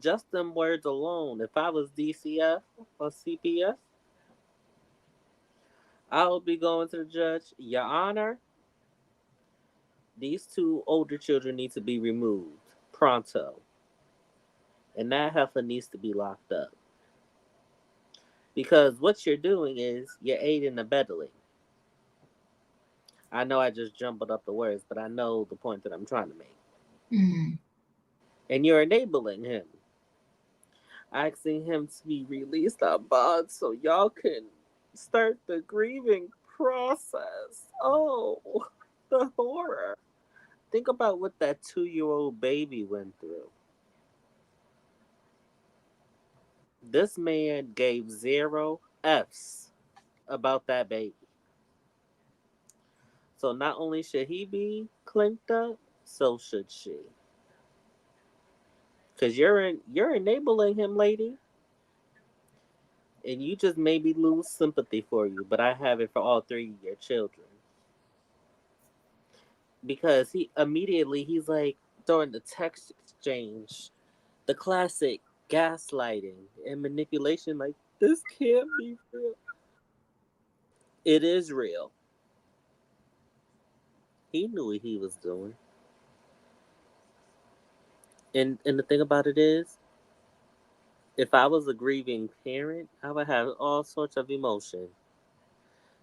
Just them words alone. If I was DCF or CPS, I would be going to the judge, Your Honor, these two older children need to be removed pronto. And that heifer needs to be locked up. Because what you're doing is you're aiding and abetting. I know I just jumbled up the words, but I know the point that I'm trying to make. Mm. And you're enabling him. Asking him to be released on bond so y'all can start the grieving process. Oh, the horror. Think about what that 2-year-old baby went through. This man gave 0 F's about that baby. So not only should he be clinked up, so should she. Because you're enabling him, lady. And you just maybe lose sympathy for you, but I have it for all 3 of your children. Because he's like, during the text exchange, the classic gaslighting and manipulation, like, this can't be real. It is real. He knew what he was doing. And the thing about it is, if I was a grieving parent, I would have all sorts of emotion.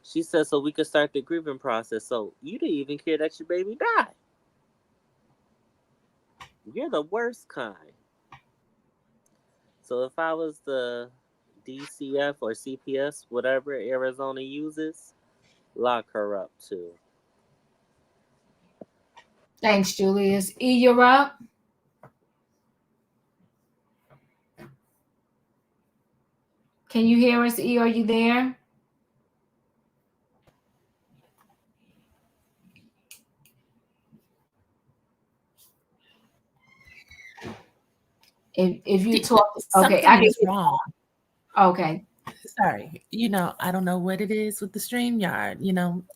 She said, so we could start the grieving process. So you didn't even care that your baby died. You're the worst kind. So if I was the DCF or CPS, whatever Arizona uses, lock her up too. Thanks, Julius. E, you're up. Can you hear us, E? Are you there? If you talk, okay, I Something is wrong. Okay. Sorry. I don't know what it is with the StreamYard.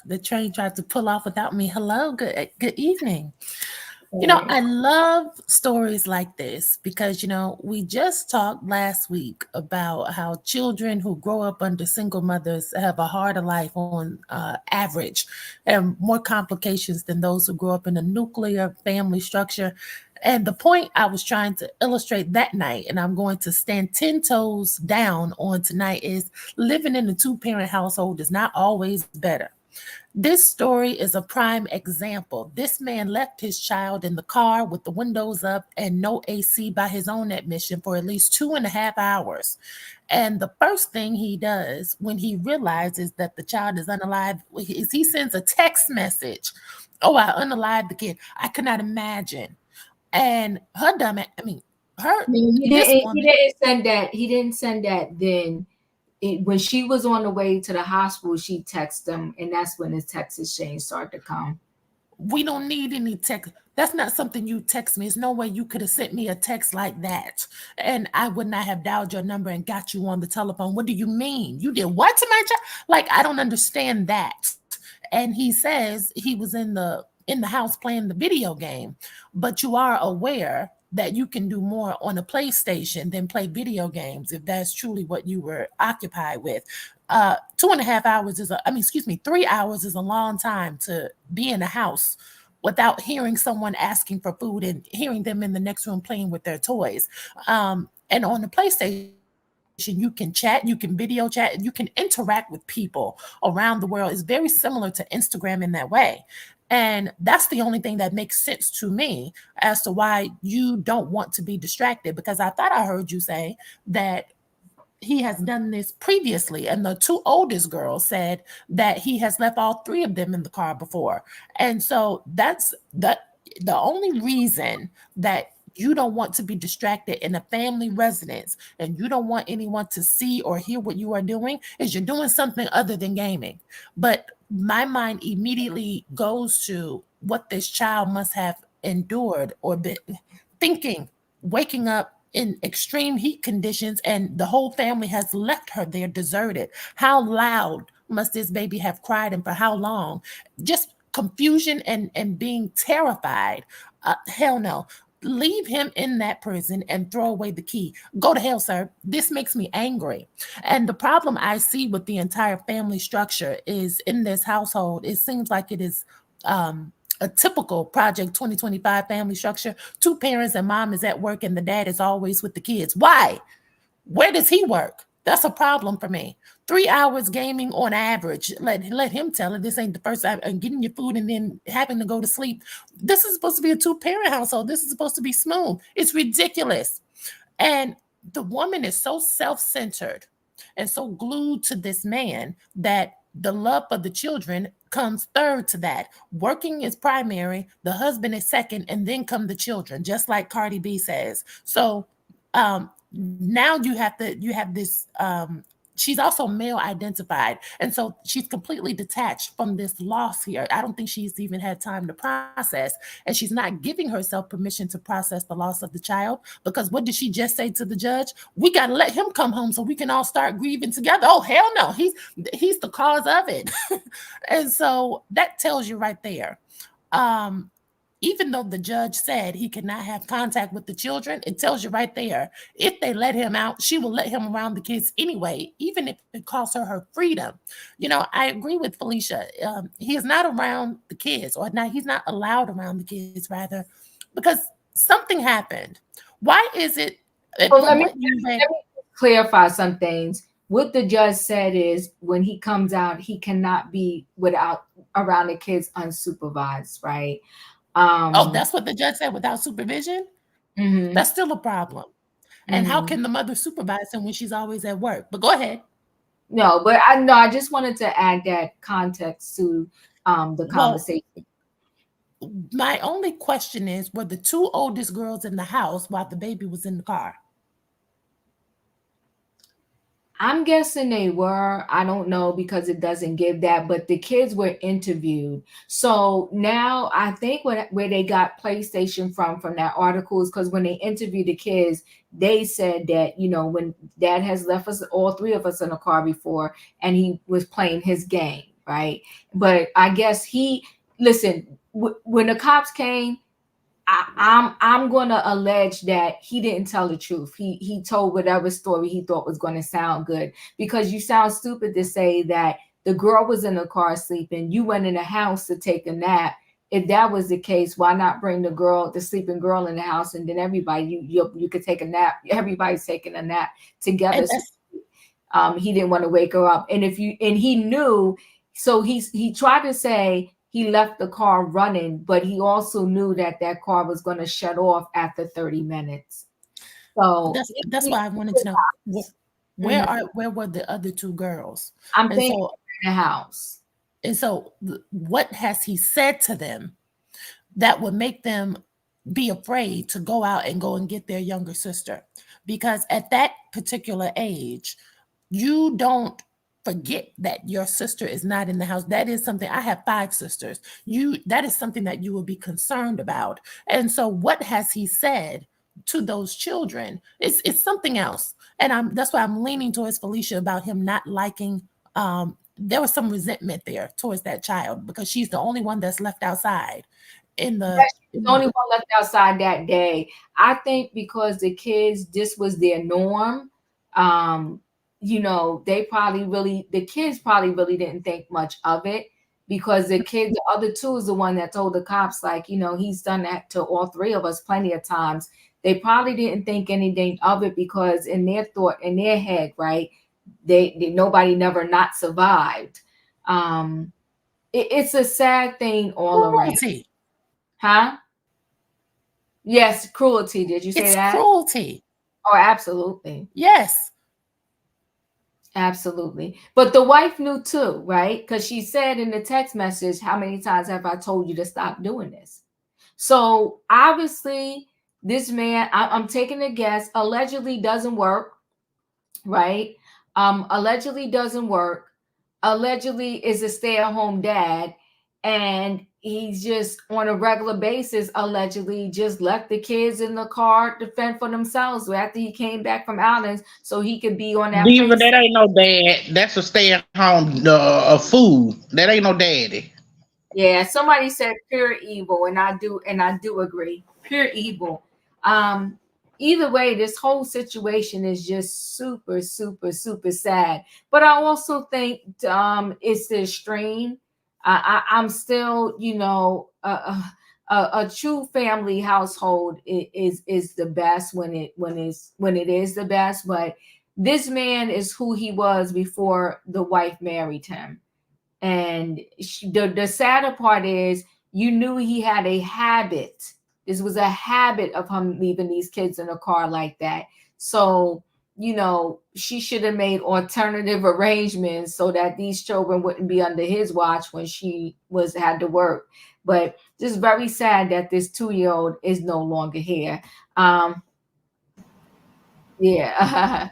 The train tried to pull off without me. Hello, good evening. I love stories like this because, we just talked last week about how children who grow up under single mothers have a harder life on average and more complications than those who grow up in a nuclear family structure. And the point I was trying to illustrate that night, and I'm going to stand 10 toes down on tonight, is living in a 2-parent household is not always better. This story is a prime example. This man left his child in the car with the windows up and no AC by his own admission for at least 2.5 hours. And the first thing he does when he realizes that the child is unalive is he sends a text message. Oh, I unalived the kid. I could not imagine. And her dumb, he didn't send that. He didn't send that then. When she was on the way to the hospital, she texted him, and that's when his text exchange started to come. We don't need any text. That's not something you text me. There's no way you could have sent me a text like that. And I would not have dialed your number and got you on the telephone. What do you mean? You did what to my child? Like, I don't understand that. And he says he was in the house playing the video game, but you are aware that you can do more on a PlayStation than play video games if that's truly what you were occupied with. 2.5 hours 3 hours is a long time to be in a house without hearing someone asking for food and hearing them in the next room playing with their toys. And on the PlayStation, you can chat, you can video chat, you can interact with people around the world. It's very similar to Instagram in that way. And that's the only thing that makes sense to me as to why you don't want to be distracted, because I thought I heard you say that he has done this previously. And the 2 oldest girls said that he has left all 3 of them in the car before. And so that's the only reason that you don't want to be distracted in a family residence and you don't want anyone to see or hear what you are doing is you're doing something other than gaming. But my mind immediately goes to what this child must have endured or been thinking, waking up in extreme heat conditions and the whole family has left her there deserted. How loud must this baby have cried and for how long? Just confusion and being terrified. Hell no. leave him in that prison and throw away the key. Go to hell, sir. This makes me angry. And the problem I see with the entire family structure is in this household, it seems like it is a typical Project 2025 family structure. 2 parents and mom is at work and the dad is always with the kids. Why? Where does he work? That's a problem for me. 3 hours gaming on average. Let him tell it. This ain't the first time. And getting your food and then having to go to sleep. This is supposed to be a 2-parent household. This is supposed to be smooth. It's ridiculous. And the woman is so self-centered and so glued to this man that the love of the children comes third to that. Working is primary, the husband is second, and then come the children, just like Cardi B says. So now you have this she's also male identified, and so she's completely detached from this loss here. I don't think she's even had time to process, and she's not giving herself permission to process the loss of the child, because what did she just say to the judge? We got to let him come home so we can all start grieving together. Oh, hell no, he's the cause of it. And so that tells you right there. Even though the judge said he could not have contact with the children, it tells you right there, if they let him out, she will let him around the kids anyway, even if it costs her freedom. You know, I agree with Felicia. He is not around the kids, or not, he's not allowed around the kids, rather, because something happened. Why is it? Well, let me clarify some things. What the judge said is when he comes out, he cannot be around the kids unsupervised, right? That's what the judge said, without supervision? Mm-hmm. That's still a problem. And how can the mother supervise him when she's always at work? But go ahead. No, but I just wanted to add that context to the conversation. My only question is, were the 2 oldest girls in the house while the baby was in the car? I'm guessing they were. I don't know, because it doesn't give that, but the kids were interviewed. So now I think where they got PlayStation from that article is because when they interviewed the kids, they said that, you know, when dad has left us, all 3 of us in a car before, and he was playing his game, right? But I guess when the cops came, I'm gonna allege that he didn't tell the truth. He told whatever story he thought was going to sound good, because you sound stupid to say that the girl was in the car sleeping. You went in the house to take a nap. If that was the case, why not bring the sleeping girl in the house, and then everybody you could take a nap. Everybody's taking a nap together. He didn't want to wake her up, and he knew. So he tried to say he left the car running, but he also knew that car was going to shut off after 30 minutes. So that's why I wanted to know where were the other 2 girls? I'm thinking in the house. And so what has he said to them that would make them be afraid to go out and go and get their younger sister? Because at that particular age, you don't forget that your sister is not in the house. That is something. I have 5 sisters. That is something that you will be concerned about. And so what has he said to those children? It's something else. And that's why I'm leaning towards Felicia about him not liking. There was some resentment there towards that child, because she's the only one that's left outside. She's the only one left outside that day. I think because the kids, this was their norm. You know, the kids probably really didn't think much of it, because the other 2 is the one that told the cops, like, you know, he's done that to all 3 of us plenty of times. They probably didn't think anything of it, because in their head, right, nobody never not survived. It's a sad thing all around. Huh? Yes, cruelty. Did you say that? It's cruelty. Oh, absolutely. Yes. Absolutely. But the wife knew too, right? Because she said in the text message, how many times have I told you to stop doing this? So obviously this man, I'm taking a guess, allegedly doesn't work, right? Allegedly doesn't work. Allegedly is a stay-at-home dad, and he's just on a regular basis allegedly just left the kids in the car to fend for themselves after he came back from outings, so he could be on that. Diva, that ain't no dad. That's a stay-at-home fool. That ain't no daddy. Yeah, somebody said pure evil, and I do agree. Pure evil. Either way, this whole situation is just super, super, super sad. But I also think it's the strain. I'm still, you know, a true family household is the best when it is the best. But this man is who he was before the wife married him. And the sadder part is you knew he had a habit. This was a habit of him leaving these kids in a car like that. So, you know, she should have made alternative arrangements so that these children wouldn't be under his watch when she had to work. But just very sad that this 2-year-old is no longer here. Yeah.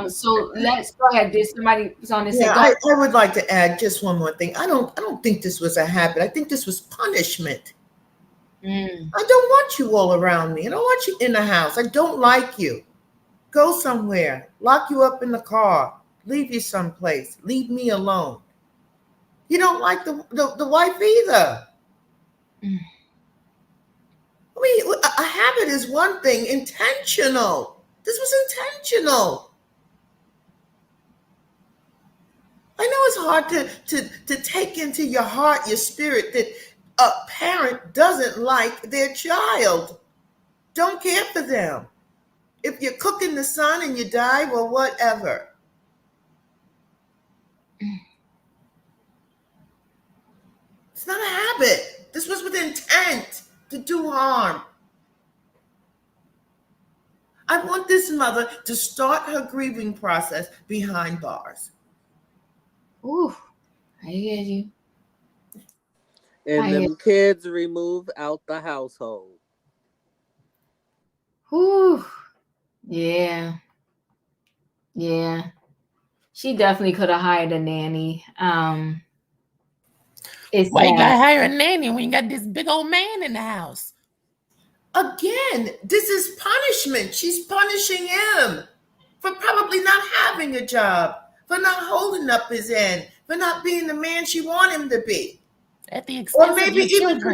So let's go ahead. Did somebody on this? Yeah, I would like to add just one more thing. I don't think this was a habit. I think this was punishment. I don't want you all around me. I don't want you in the house. I don't like you. Go somewhere. Lock you up in the car. Leave you someplace. Leave me alone. You don't like the wife either. I mean, a habit is one thing. Intentional. This was intentional. I know it's hard to take into your heart, your spirit, that a parent doesn't like their child, don't care for them. If you're cooking the son and you die, well, whatever. It's not a habit. This was with intent to do harm. I want this mother to start her grieving process behind bars. Ooh, I hear you. And them kids removed out the household. Ooh, yeah. Yeah. She definitely could have hired a nanny. Why you gotta hire a nanny when you got this big old man in the house? Again, this is punishment. She's punishing him for probably not having a job, for not holding up his end, for not being the man she wanted him to be. At the expense or maybe of your even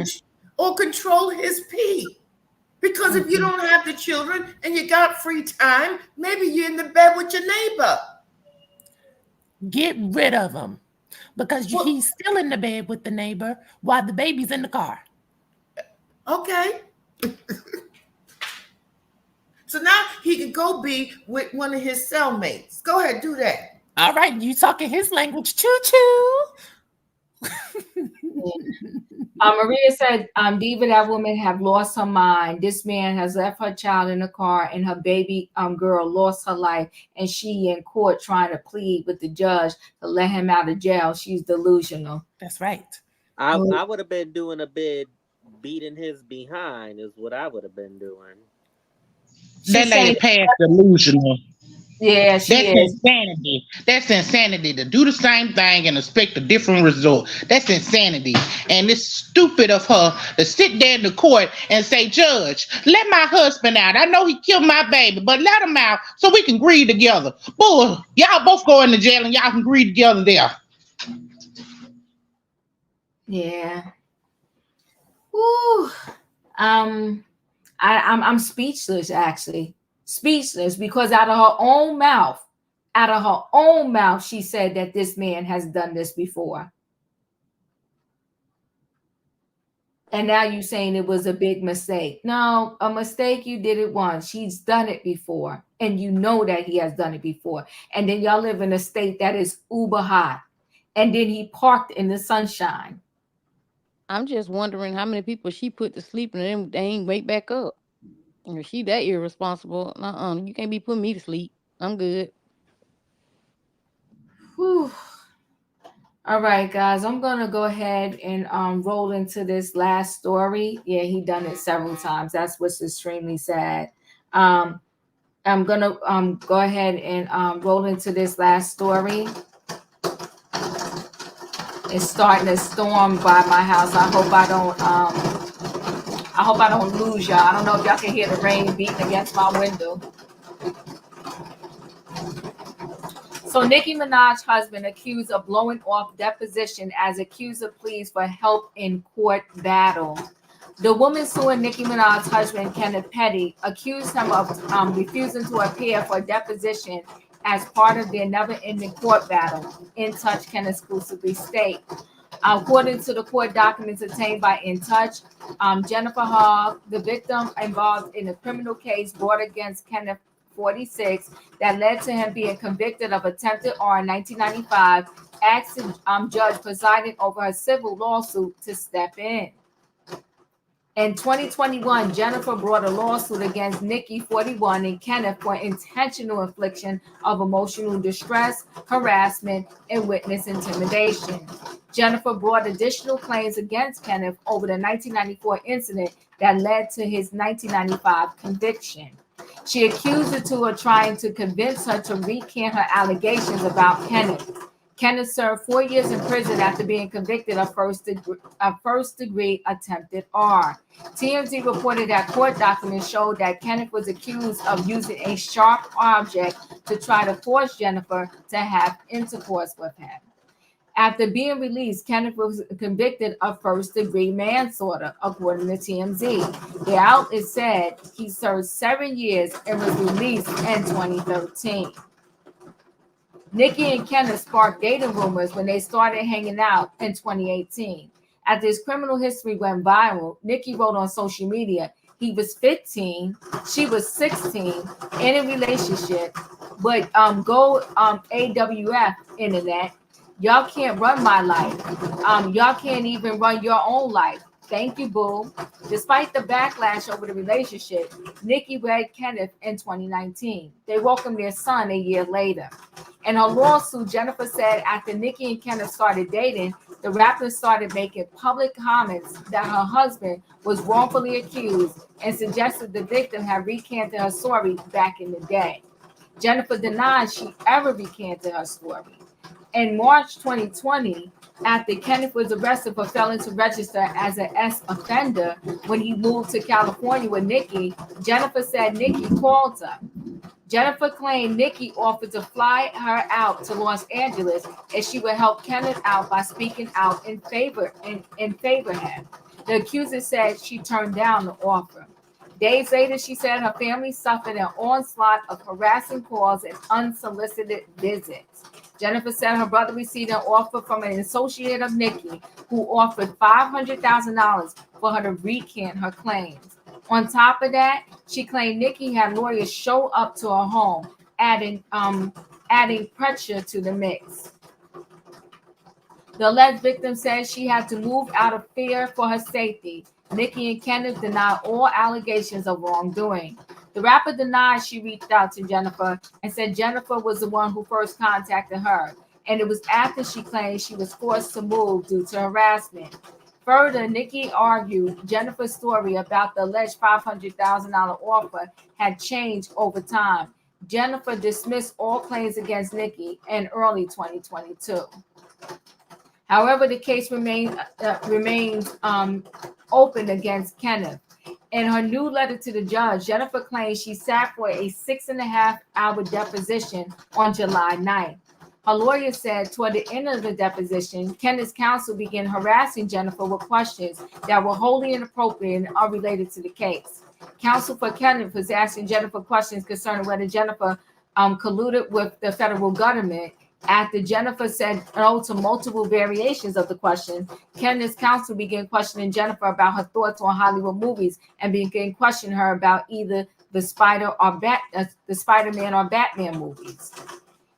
control his pee. Because if you don't have the children and you got free time, maybe you're in the bed with your neighbor. Get rid of him. Because he's still in the bed with the neighbor while the baby's in the car. Okay. So now he can go be with one of his cellmates. Go ahead, do that. All right, you talking his language. Choo-choo. Maria said, Diva, that woman have lost her mind. This man has left her child in the car and her baby girl lost her life. And she in court trying to plead with the judge to let him out of jail. She's delusional. That's right. I would have been doing a bid beating his behind is what I would have been doing. That lady past delusional. Yeah, that's insanity. That's insanity to do the same thing and expect a different result. That's insanity. And it's stupid of her to sit there in the court and say, Judge, let my husband out. I know he killed my baby, but let him out so we can grieve together. Boy, y'all both go into jail and y'all can grieve together there. Yeah. Ooh. I'm speechless, actually. Speechless, because out of her own mouth, she said that this man has done this before. And now you're saying it was a big mistake. No, a mistake, you did it once. She's done it before. And you know that he has done it before. And then y'all live in a state that is uber hot. And then he parked in the sunshine. I'm just wondering how many people she put to sleep and they ain't wake back up. If she that irresponsible, you can't be putting me to sleep. I'm good. Whew. All right, guys, I'm gonna go ahead and roll into this last story. Yeah, he done it several times. That's what's extremely sad. I'm gonna go ahead and roll into this last story. It's starting to storm by my house. I hope I don't lose y'all. I don't know if y'all can hear the rain beating against my window. So Nicki Minaj's husband accused of blowing off deposition as accuser pleads for help in court battle. The woman suing Nicki Minaj's husband, Kenneth Petty, accused him of refusing to appear for a deposition as part of their never-ending court battle. In Touch can exclusively state. According to the court documents obtained by In Touch, Jennifer Hogg, the victim involved in a criminal case brought against Kenneth 46 that led to him being convicted of attempted R in 1995, asked the judge presiding over her civil lawsuit to step in. In 2021, Jennifer brought a lawsuit against Nicki 41 and Kenneth for intentional infliction of emotional distress, harassment, and witness intimidation. Jennifer brought additional claims against Kenneth over the 1994 incident that led to his 1995 conviction. She accused the two of trying to convince her to recant her allegations about Kenneth. Kenneth served 4 years in prison after being convicted of first degree attempted R. TMZ reported that court documents showed that Kenneth was accused of using a sharp object to try to force Jennifer to have intercourse with him. After being released, Kenneth was convicted of first-degree manslaughter, according to TMZ. The outlet said he served 7 years and was released in 2013. Nicki and Kenneth sparked dating rumors when they started hanging out in 2018. After his criminal history went viral, Nicki wrote on social media he was 15, she was 16, in a relationship, but go AWF internet. Y'all can't run my life. Y'all can't even run your own life. Thank you, boo. Despite the backlash over the relationship, Nicki wed Kenneth in 2019. They welcomed their son a year later. In her lawsuit, Jennifer said after Nicki and Kenneth started dating, the rapper started making public comments that her husband was wrongfully accused and suggested the victim had recanted her story back in the day. Jennifer denied she ever recanted her story. In March 2020, after Kenneth was arrested for failing to register as an S offender when he moved to California with Nicki, Jennifer said Nicki called her. Jennifer claimed Nicki offered to fly her out to Los Angeles and she would help Kenneth out by speaking out in favor him. The accuser said she turned down the offer. Days later, she said her family suffered an onslaught of harassing calls and unsolicited visits. Jennifer said her brother received an offer from an associate of Nicki who offered $500,000 for her to recant her claims. On top of that, she claimed Nicki had lawyers show up to her home, adding pressure to the mix. The alleged victim said she had to move out of fear for her safety. Nicki and Kenneth denied all allegations of wrongdoing. The rapper denied she reached out to Jennifer and said Jennifer was the one who first contacted her, and it was after she claimed she was forced to move due to harassment. Further, Nicki argued Jennifer's story about the alleged $500,000 offer had changed over time. Jennifer dismissed all claims against Nicki in early 2022. However, the case remains open against Kenneth. In her new letter to the judge, Jennifer claims she sat for a 6.5-hour deposition on July 9th. Her lawyer said toward the end of the deposition, Kenneth's counsel began harassing Jennifer with questions that were wholly inappropriate and unrelated to the case. Counsel for Kenneth was asking Jennifer questions concerning whether Jennifer colluded with the federal government. After Jennifer said no to multiple variations of the question, Kenneth's counsel began questioning Jennifer about her thoughts on Hollywood movies and began questioning her about either the Spider-Man or Batman movies.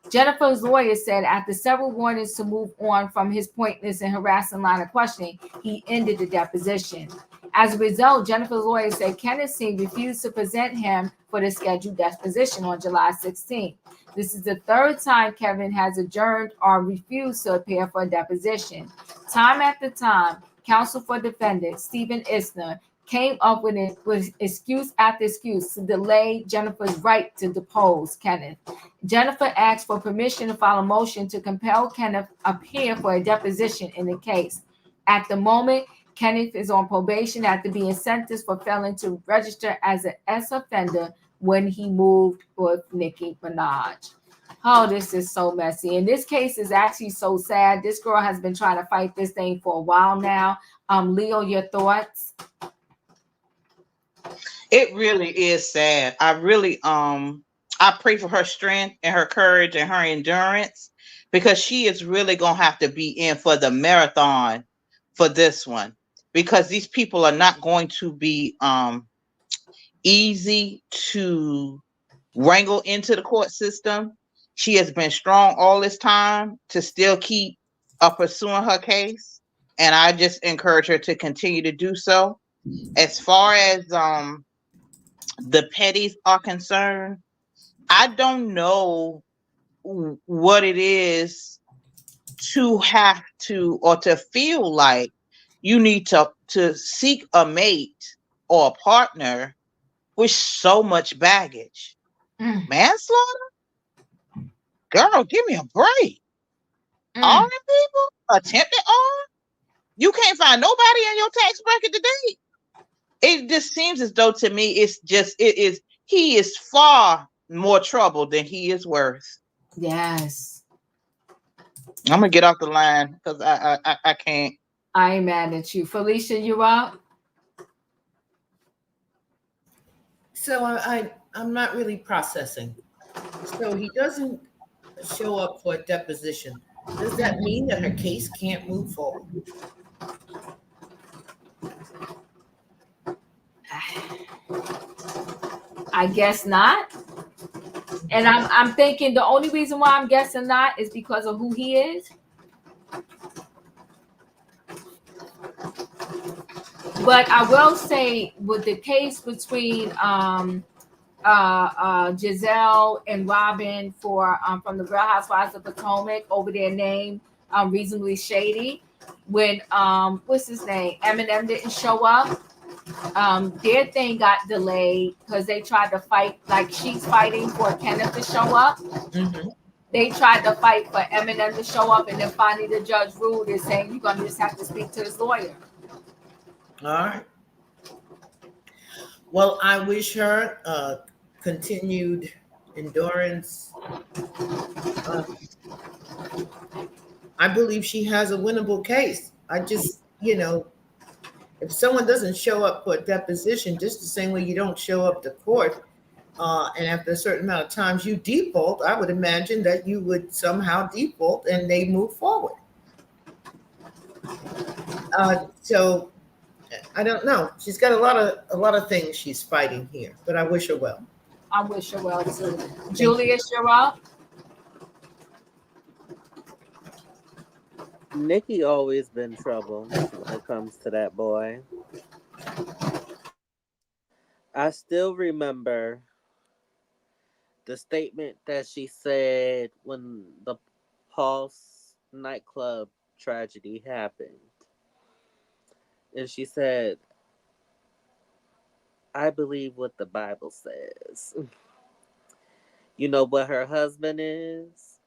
Jennifer's lawyer said after several warnings to move on from his pointless and harassing line of questioning, he ended the deposition. As a result, Jennifer's lawyer said Kenneth Singh refused to present him for the scheduled deposition on July 16th. This is the third time Kevin has adjourned or refused to appear for a deposition. Time after time, counsel for defendant Stephen Isner came up with excuse after excuse to delay Jennifer's right to depose Kenneth. Jennifer asked for permission to file a motion to compel Kenneth appear for a deposition in the case. At the moment, Kenneth is on probation after being sentenced for failing to register as an S offender when he moved with Nicki Minaj. Oh, this is so messy. And this case is actually so sad. This girl has been trying to fight this thing for a while now. Leo, your thoughts? It really is sad. I really I pray for her strength and her courage and her endurance, because she is really gonna have to be in for the marathon for this one, because these people are not going to be easy to wrangle into the court system. She has been strong all this time to still keep pursuing her case, and I just encourage her to continue to do so. As far as the Pettys are concerned, I don't know what it is to have to, or to feel like you need to seek a mate or a partner with so much baggage. Manslaughter? Girl, give me a break. All them people attempted arm? You can't find nobody in your tax bracket today. It just seems as though, to me, he is far more trouble than he is worth. Yes. I'm gonna get off the line because I can't. I ain't mad at you. Felicia, you up? So I'm not really processing. So he doesn't show up for a deposition. Does that mean that her case can't move forward? I guess not. And I'm thinking the only reason why I'm guessing not is because of who he is. But I will say, with the case between Giselle and Robin for from the Real Housewives of Potomac over their name Reasonably Shady, when what's his name, Eminem didn't show up, their thing got delayed because they tried to fight, like she's fighting for Kenneth to show up. They tried to fight for Eminem to show up, and then finally the judge ruled is saying you're gonna just have to speak to his lawyer. All right. Well, I wish her continued endurance. I believe she has a winnable case. I just, if someone doesn't show up for a deposition, just the same way you don't show up to court, and after a certain amount of times you default, I would imagine that you would somehow default and they move forward. So I don't know. She's got a lot of things she's fighting here, but I wish her well. I wish her well too. Julius, you're up. Nicki always been trouble when it comes to that boy. I still remember the statement that she said when the Pulse nightclub tragedy happened. And she said, I believe what the Bible says. You know what her husband is?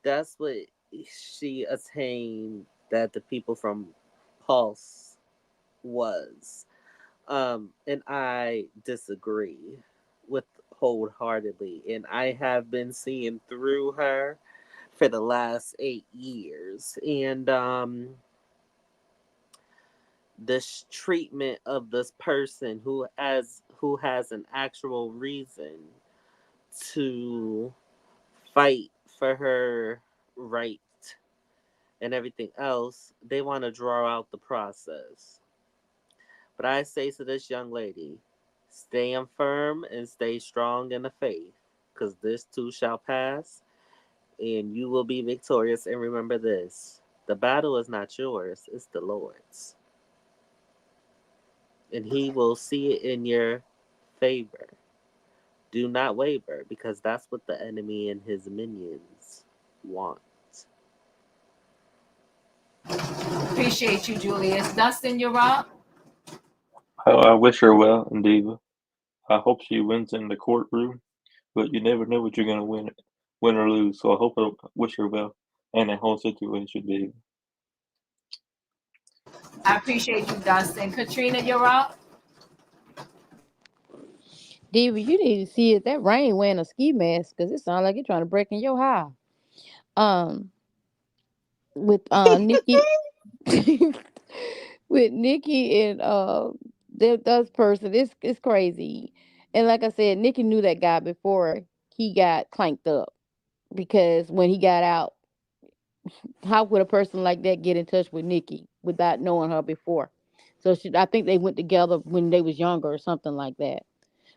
That's what she attained that the people from Pulse was. And I disagree with wholeheartedly. And I have been seeing through her for the last 8 years. And this treatment of this person who has an actual reason to fight for her right and everything else, they want to draw out the process. But I say to this young lady, stand firm and stay strong in the faith, because this too shall pass and you will be victorious. And remember this, the battle is not yours, it's the Lord's. And he will see it in your favor. Do not waver, because that's what the enemy and his minions want. Appreciate you, Julius. Dustin, you're up. I wish her well, and Diva. I hope she wins in the courtroom, but you never know what you're going to win or lose. So I wish her well in that whole situation, Diva. I appreciate you, Dustin. Katrina, you're up. Diva, you need to see if that rain wearing a ski mask, because it sounds like you're trying to break in your house. With Nicki, with Nicki and those person, it's crazy. And like I said, Nikki knew that guy before he got clanked up, because when he got out, how would a person like that get in touch with Nikki without knowing her before? So I think they went together when they was younger or something like that.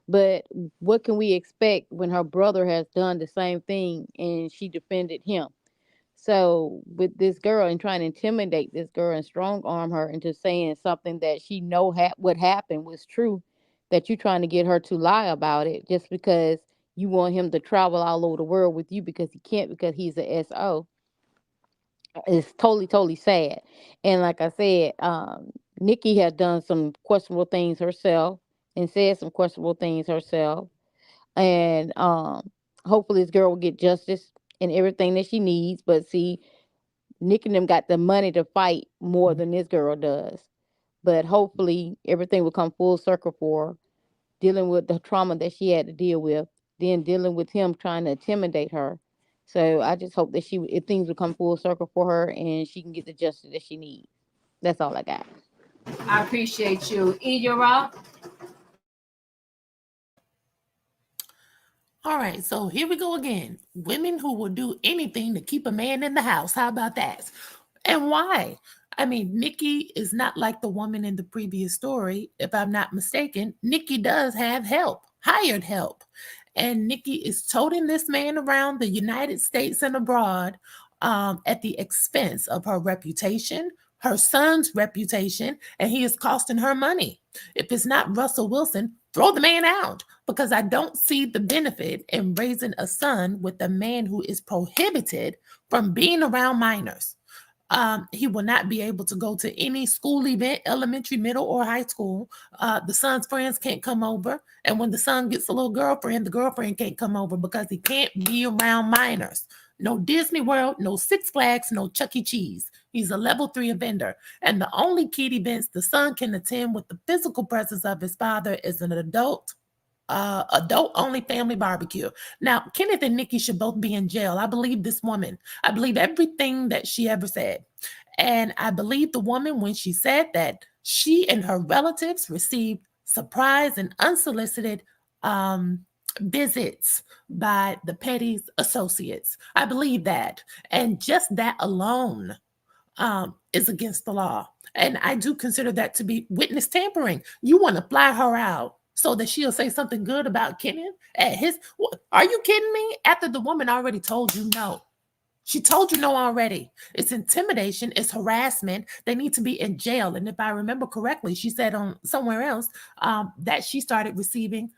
But what can we expect when her brother has done the same thing and she defended him? So with this girl and trying to intimidate this girl and strong arm her into saying something that she know what happened was true, that you're trying to get her to lie about it just because you want him to travel all over the world with you because he can't, because he's a SO. It's totally sad. And like I said, Nikki has done some questionable things herself and said some questionable things herself. And hopefully this girl will get justice and everything that she needs. But see, Nick and them got the money to fight more than this girl does. But hopefully everything will come full circle for her, dealing with the trauma that she had to deal with, then dealing with him trying to intimidate her. So I just hope that if things will come full circle for her and she can get the justice that she needs. That's all I got. I appreciate you. You're up. All right, so here we go again. Women who will do anything to keep a man in the house. How about that? And why? I mean, Nikki is not like the woman in the previous story. If I'm not mistaken, Nikki does have help, hired help. And Nikki is toting this man around the United States and abroad at the expense of her reputation, her son's reputation, and he is costing her money. If it's not Russell Wilson, throw the man out, because I don't see the benefit in raising a son with a man who is prohibited from being around minors. He will not be able to go to any school event, elementary, middle, or high school. The son's friends can't come over. And when the son gets a little girlfriend, the girlfriend can't come over because he can't be around minors. No Disney World, no Six Flags, no Chuck E. Cheese. He's a level 3 offender. And the only kid events the son can attend with the physical presence of his father is an adult only family barbecue. Now, Kenneth and Nikki should both be in jail. I believe this woman. I believe everything that she ever said. And I believe the woman when she said that she and her relatives received surprise and unsolicited visits by the Petty's associates. I believe that. And just that alone is against the law. And I do consider that to be witness tampering. You want to fly her out so that she'll say something good about Kenneth at his. Are you kidding me? After the woman already told you no. She told you no already. It's intimidation. It's harassment. They need to be in jail. And if I remember correctly, she said on somewhere else that she started receiving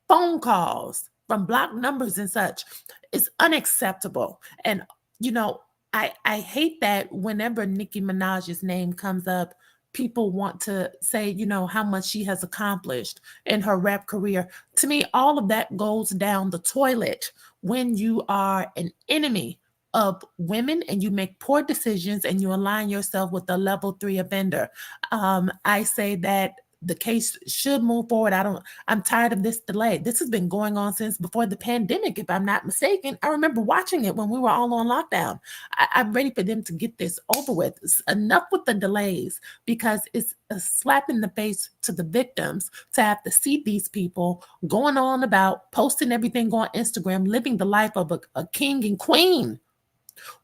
phone calls from blocked numbers and such. It's unacceptable. And, you know, I hate that whenever Nicki Minaj's name comes up, people want to say, you know, how much she has accomplished in her rap career. To me, all of that goes down the toilet when you are an enemy of women and you make poor decisions and you align yourself with a level 3 offender. I say that the case should move forward. I'm tired of this delay. This has been going on since before the pandemic, if I'm not mistaken. I remember watching it when we were all on lockdown. I'm ready for them to get this over with. Enough with the delays, because it's a slap in the face to the victims to have to see these people going on about posting everything on Instagram, living the life of a king and queen,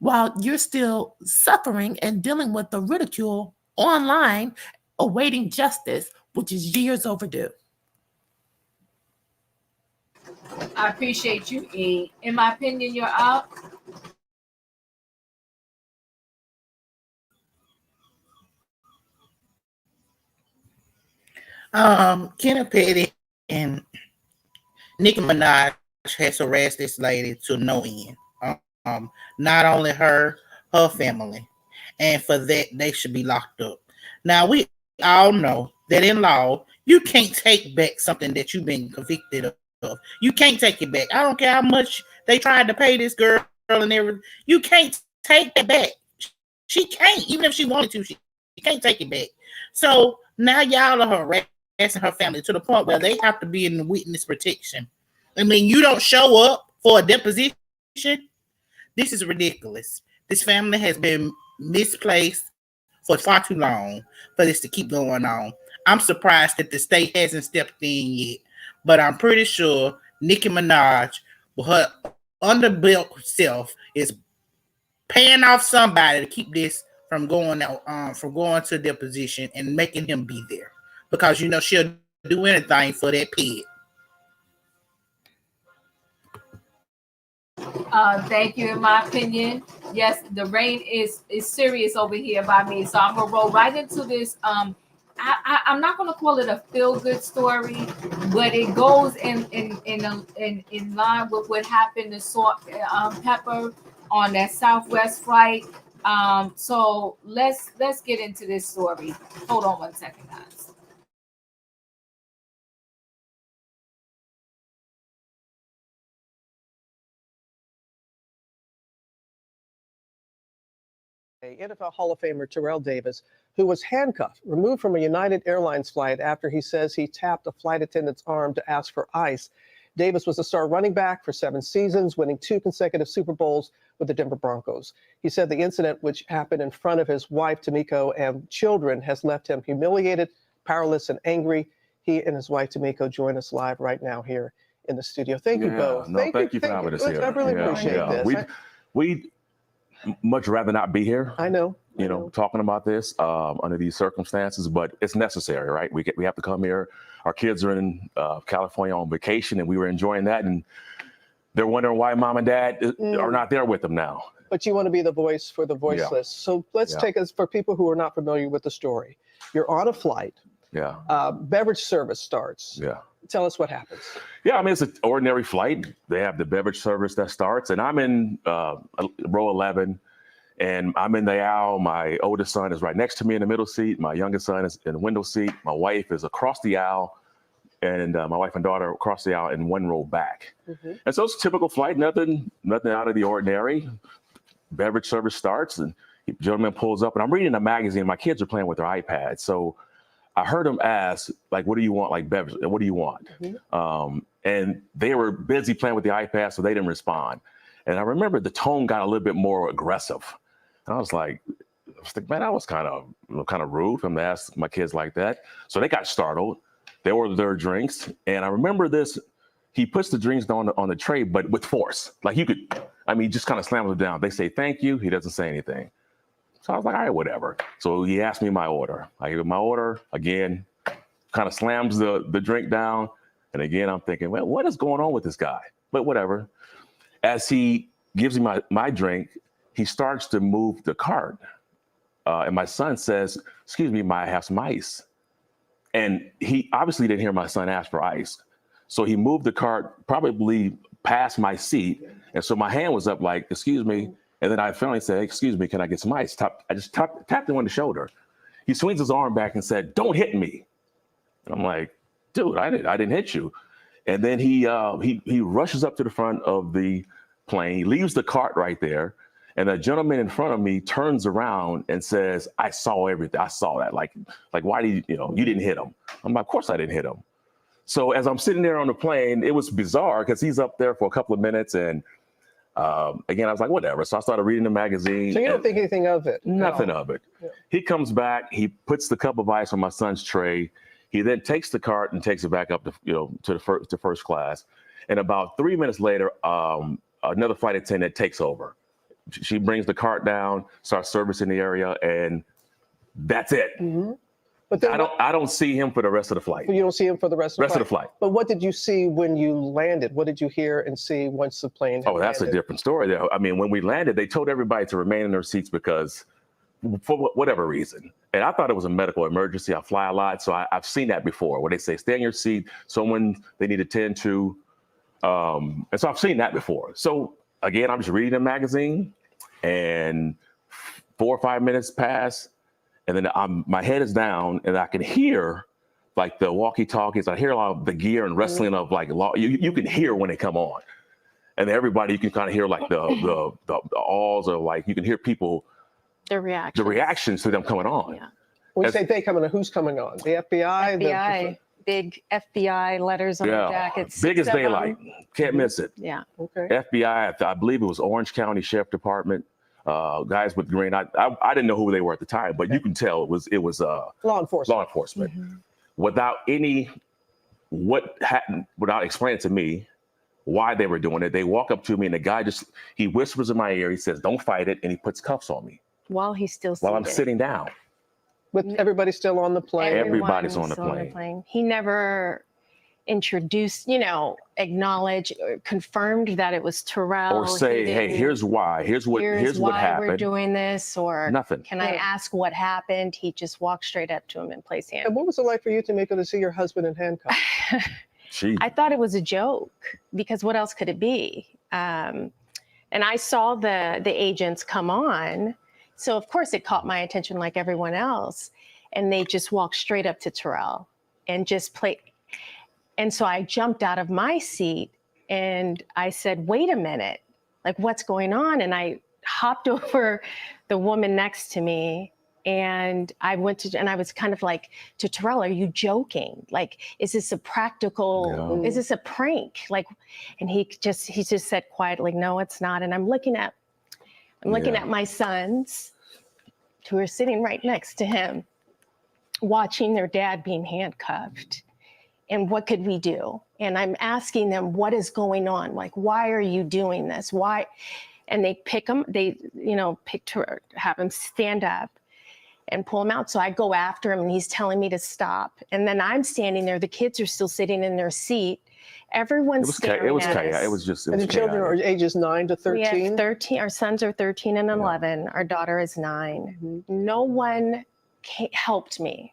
while you're still suffering and dealing with the ridicule online, awaiting justice, which is years overdue. I appreciate you, E. In my opinion, you're up. Kenneth Petty and Nicki Minaj has harassed this lady to no end. Not only her family. And for that, they should be locked up. Now, we all know that in law, you can't take back something that you've been convicted of. You can't take it back. I don't care how much they tried to pay this girl and everything. You can't take it back. She can't, even if she wanted to, she can't take it back. So now y'all are harassing her family to the point where they have to be in the witness protection. I mean, you don't show up for a deposition. This is ridiculous. This family has been misplaced for far too long for this to keep going on. I'm surprised that the state hasn't stepped in yet. But I'm pretty sure Nicki Minaj, with her underbuilt self, is paying off somebody to keep this from going to deposition and making him be there, because you know she'll do anything for that pig. Thank you. In my opinion, yes, the rain is serious over here by me, so I'm gonna roll right into this. I'm not gonna call it a feel-good story, but it goes in line with what happened to Salt Pepper on that Southwest flight. So let's get into this story. Hold on one second, guys. NFL Hall of Famer Terrell Davis, who was handcuffed, removed from a United Airlines flight after he says he tapped a flight attendant's arm to ask for ice. Davis was a star running back for 7 seasons, winning 2 consecutive Super Bowls with the Denver Broncos. He said the incident, which happened in front of his wife, Tamiko, and children, has left him humiliated, powerless, and angry. He and his wife, Tamiko, join us live right now here in the studio. Thank you both. No, thank you for having us here. I really appreciate this. We much rather not be here. I know. Talking about this under these circumstances, but it's necessary, right? We have to come here. Our kids are in California on vacation, and we were enjoying that, and they're wondering why mom and dad are not there with them now. But you want to be the voice for the voiceless. So let's take us, for people who are not familiar with the story. You're on a flight. Beverage service starts. Tell us what happens. I mean, it's an ordinary flight. They have the beverage service that starts, and I'm in row 11, and I'm in the aisle. My oldest son is right next to me in the middle seat. My youngest son is in the window seat. My wife is across the aisle, and my wife and daughter across the aisle in one row back. And so it's a typical flight, nothing out of the ordinary. Beverage service starts, and the gentleman pulls up, and I'm reading a magazine. My kids are playing with their iPads, so I heard him ask, like, what do you want? Like, beverage, what do you want? And they were busy playing with the iPad, so they didn't respond. And I remember the tone got a little bit more aggressive. And I was like, man, that was kind of rude for him to ask my kids like that. So they got startled. They ordered their drinks. And I remember this, he puts the drinks on the tray, but with force. Like he just kind of slams it down. They say, thank you. He doesn't say anything. So I was like, all right, whatever. So he asked me my order. I give him my order. Again, kind of slams the drink down. And again, I'm thinking, well, what is going on with this guy? But whatever. As he gives me my drink, he starts to move the cart. And my son says, excuse me, might I have some ice? And he obviously didn't hear my son ask for ice. So he moved the cart probably past my seat. And so my hand was up like, excuse me. And then I finally said, excuse me, can I get some ice? I just tapped him on the shoulder. He swings his arm back and said, don't hit me. And I'm like, dude, I didn't hit you. And then he rushes up to the front of the plane. He leaves the cart right there. And a gentleman in front of me turns around and says, I saw everything. I saw that. Like why did you didn't hit him? I'm like, of course I didn't hit him. So as I'm sitting there on the plane, it was bizarre because he's up there for a couple of minutes. And again, I was like, whatever. So I started reading the magazine. So you don't think anything of it? Nothing of it. Yeah. He comes back. He puts the cup of ice on my son's tray. He then takes the cart and takes it back up to first class. And about 3 minutes later, another flight attendant takes over. She brings the cart down, starts servicing the area, and that's it. But then I don't see him for the rest of the flight. You don't see him for the rest of the flight. But what did you see when you landed? What did you hear and see once the plane had that's landed? A different story there. I mean, when we landed, they told everybody to remain in their seats because for whatever reason. And I thought it was a medical emergency. I fly a lot, so I've seen that before where they say, stay in your seat, someone they need to tend to. And so I've seen that before. So again, I'm just reading a magazine and 4 or 5 minutes pass. And then my head is down and I can hear like the walkie-talkies. I hear a lot of the gear and wrestling of like, you can hear when they come on. And everybody, you can kind of hear like the awls or like, you can hear people, the reactions to them coming on. Yeah. When you say they coming on, who's coming on? The FBI? FBI, big FBI letters on the jackets. Big as daylight. Can't miss it. Yeah. Okay. FBI, I believe it was Orange County Sheriff Department. Guys with green. I didn't know who they were at the time, but you can tell it was law enforcement. Law enforcement. without without explaining to me why they were doing it. They walk up to me and the guy he whispers in my ear. He says, "Don't fight it," and he puts cuffs on me While he's still while I'm sitting down. With everybody still on the plane. Everybody's on the Still plane. He never introduced, acknowledged or confirmed that it was Terrell. Or say, "Hey, here's why. Here's what why happened." we're doing this, or nothing. Can I ask what happened? He just walked straight up to him and placed hands. And what was it like for you, Tamika, to see your husband in handcuffs? I thought it was a joke, because what else could it be? And I saw the agents come on, so of course it caught my attention like everyone else, and they just walked straight up to Terrell and just played. And so I jumped out of my seat and I said, "Wait a minute, like what's going on?" And I hopped over the woman next to me. And I was kind of like to Terrell, "Are you joking? Like, is this a practical, is this a prank?" Like, and he just said quietly, "No, it's not." And I'm looking at my sons who are sitting right next to him, watching their dad being handcuffed. And what could we do? And I'm asking them, what is going on? Like, why are you doing this? Why? And they pick him, have him stand up and pull him out. So I go after him and he's telling me to stop. And then I'm standing there. The kids are still sitting in their seat. Everyone's staring at us. It was just. And the children are ages 9 to 13? We have 13. Our sons are 13 and 11. Our daughter is 9. Mm-hmm. No one helped me.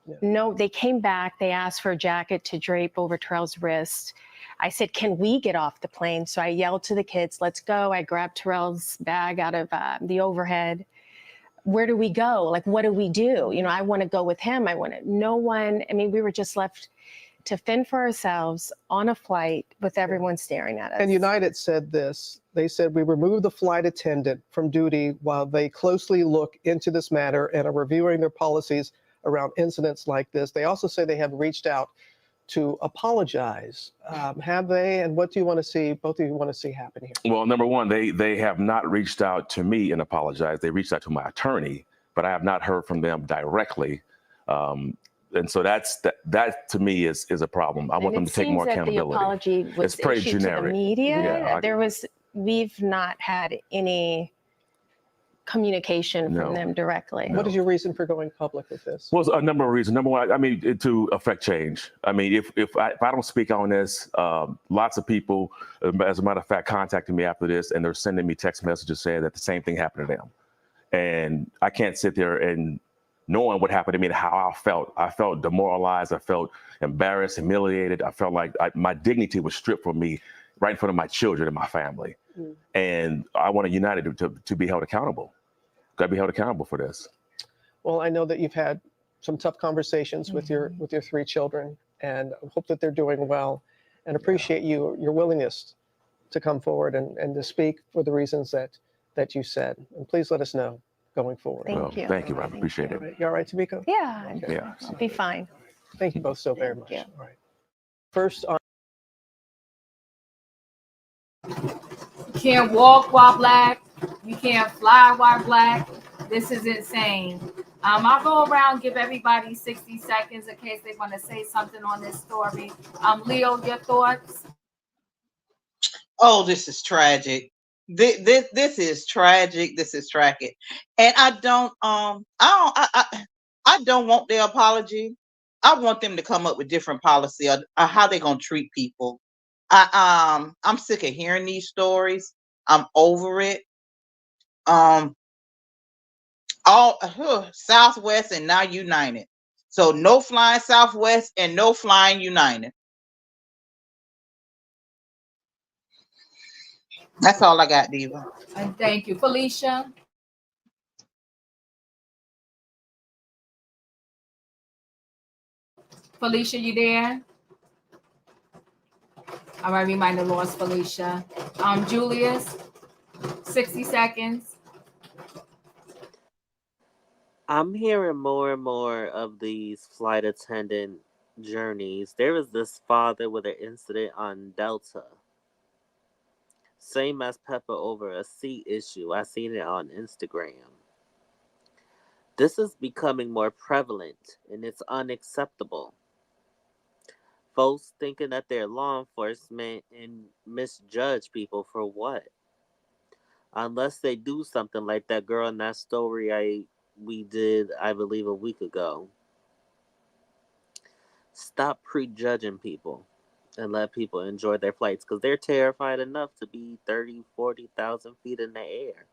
Yeah. No, they came back. They asked for a jacket to drape over Terrell's wrist. I said, "Can we get off the plane?" So I yelled to the kids, "Let's go." I grabbed Terrell's bag out of the overhead. Where do we go? Like, what do we do? I want to go with him. No one, we were just left to fend for ourselves on a flight with everyone staring at us. And United said this. They said, "We removed the flight attendant from duty while they closely look into this matter and are reviewing their policies around incidents like this." They also say they have reached out to apologize. Have they? And what do you want to see, both of you want to see happen here? Well, number one, they have not reached out to me and apologized. They reached out to my attorney, but I have not heard from them directly. And so that to me is a problem. I want them to take more accountability. The apology was it's pretty issued generic. to the media. Yeah, We've not had any communication from them directly. What is your reason for going public with this? Well, a number of reasons. Number one, to affect change. If I don't speak on this, lots of people, as a matter of fact, contacted me after this, and they're sending me text messages saying that the same thing happened to them. And I can't sit there and knowing what happened to me and how I felt. I felt demoralized. I felt embarrassed, humiliated. I felt like my dignity was stripped from me right in front of my children and my family. Mm. And I want United to be held accountable. Got to be held accountable for this. Well, I know that you've had some tough conversations with your 3 children, and I hope that they're doing well, and appreciate your willingness to come forward and to speak for the reasons that you said. And please let us know going forward. Thank you. Thank you, Rob. Appreciate it. You all right, Tamika? Yeah, Yeah. I'll be fine. Thank you both so very much. you. All right. First on. You can't walk while black. You can't fly while black. This is insane. I'll go around, give everybody 60 seconds in case they want to say something on this story. Leo, your thoughts? Oh, this is tragic. This is tragic. This is tragic, and I don't want their apology. I want them to come up with different policy or how they're gonna treat people. I'm sick of hearing these stories. I'm over it. Southwest and now United. So no flying Southwest and no flying United. That's all I got, Diva. And thank you, Felicia. Felicia, you there? All right, we might have lost Felicia. Julius, 60 seconds. I'm hearing more and more of these flight attendant journeys. There was this father with an incident on Delta. Same as Pepper over a seat issue. I seen it on Instagram. This is becoming more prevalent and it's unacceptable. Folks thinking that they're law enforcement and misjudge people for what? Unless they do something like that girl in that story we did, I believe, a week ago. Stop prejudging people and let people enjoy their flights because they're terrified enough to be 30, 40,000 feet in the air.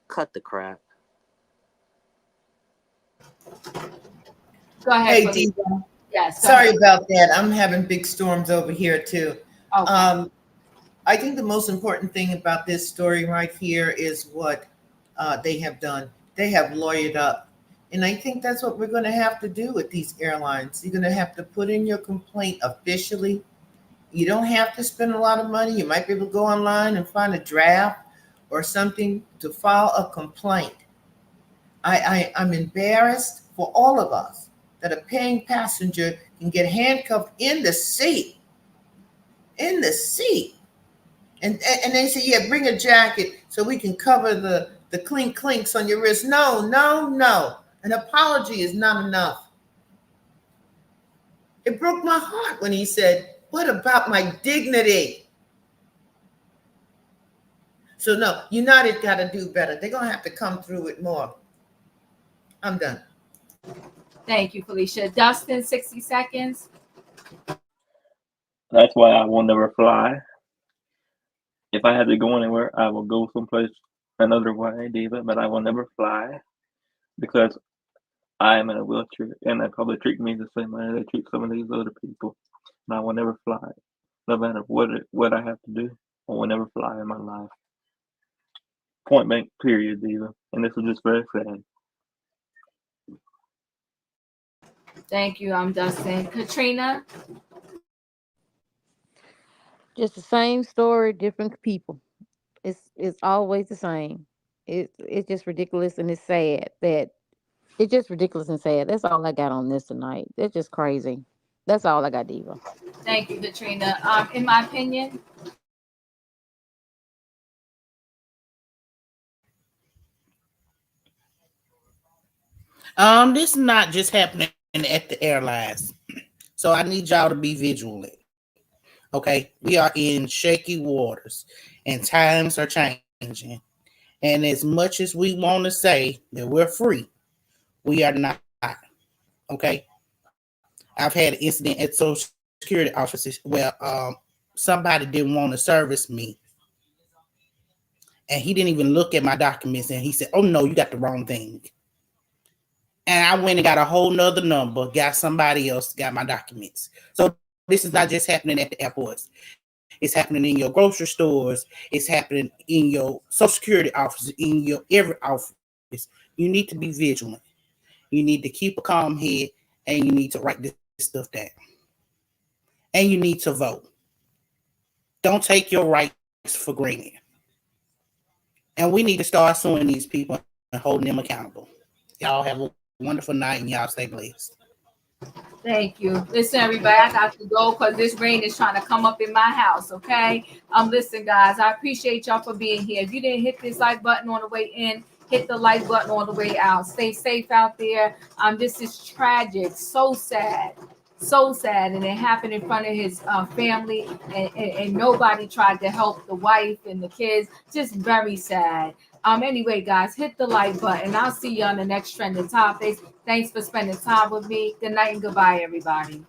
Cut the crap. Go ahead. Hey, Felicia. Diva. Yes. Sorry about that. I'm having big storms over here too. Okay. I think the most important thing about this story right here is what they have done. They have lawyered up. And I think that's what we're going to have to do with these airlines. You're going to have to put in your complaint officially. You don't have to spend a lot of money. You might be able to go online and find a draft or something to file a complaint. I'm embarrassed for all of us that a paying passenger can get handcuffed in the seat. In the seat. And they say, yeah, bring a jacket so we can cover the clinks on your wrist. No. An apology is not enough. It broke my heart when he said, what about my dignity? So no, United got to do better. They're going to have to come through with more. I'm done. Thank you, Felicia. Dustin, 60 seconds. That's why I will never fly. If I had to go anywhere, I will go someplace another way, Diva, but I will never fly because I am in a wheelchair and they probably treat me the same way they treat some of these other people. And I will never fly. No matter what I have to do, I will never fly in my life. Point blank, period, Diva. And this is just very sad. Thank you, Dustin. Katrina? Just the same story, different people. It's always the same. It's just ridiculous and it's sad that it's just ridiculous and sad. That's all I got on this tonight. It's just crazy. That's all I got, Diva. Thank you, Katrina. In my opinion, This is not just happening at the airlines. So I need y'all to be vigilant. Okay, we are in shaky waters and times are changing. And as much as we want to say that we're free, we are not. Okay. I've had an incident at Social Security offices where somebody didn't want to service me. And he didn't even look at my documents and he said, oh no, you got the wrong thing. And I went and got a whole nother number, got somebody else, got my documents. So this is not just happening at the airports. It's happening in your grocery stores. It's happening in your Social Security office, in your every office. You need to be vigilant. You need to keep a calm head and you need to write this stuff down. And you need to vote. Don't take your rights for granted. And we need to start suing these people and holding them accountable. Y'all have a wonderful night and y'all stay blessed. thank you. Listen, everybody, I got to go because this rain is trying to come up in my house, okay? Listen, guys, I appreciate y'all for being here. If you didn't hit this like button on the way in, hit the like button on the way out. Stay safe out there. This is tragic. So sad. So sad. And it happened in front of his family and nobody tried to help the wife and the kids. Just very sad. Anyway, guys, hit the like button. I'll see you on the next trending topics. Thanks for spending time with me. Good night and goodbye, everybody.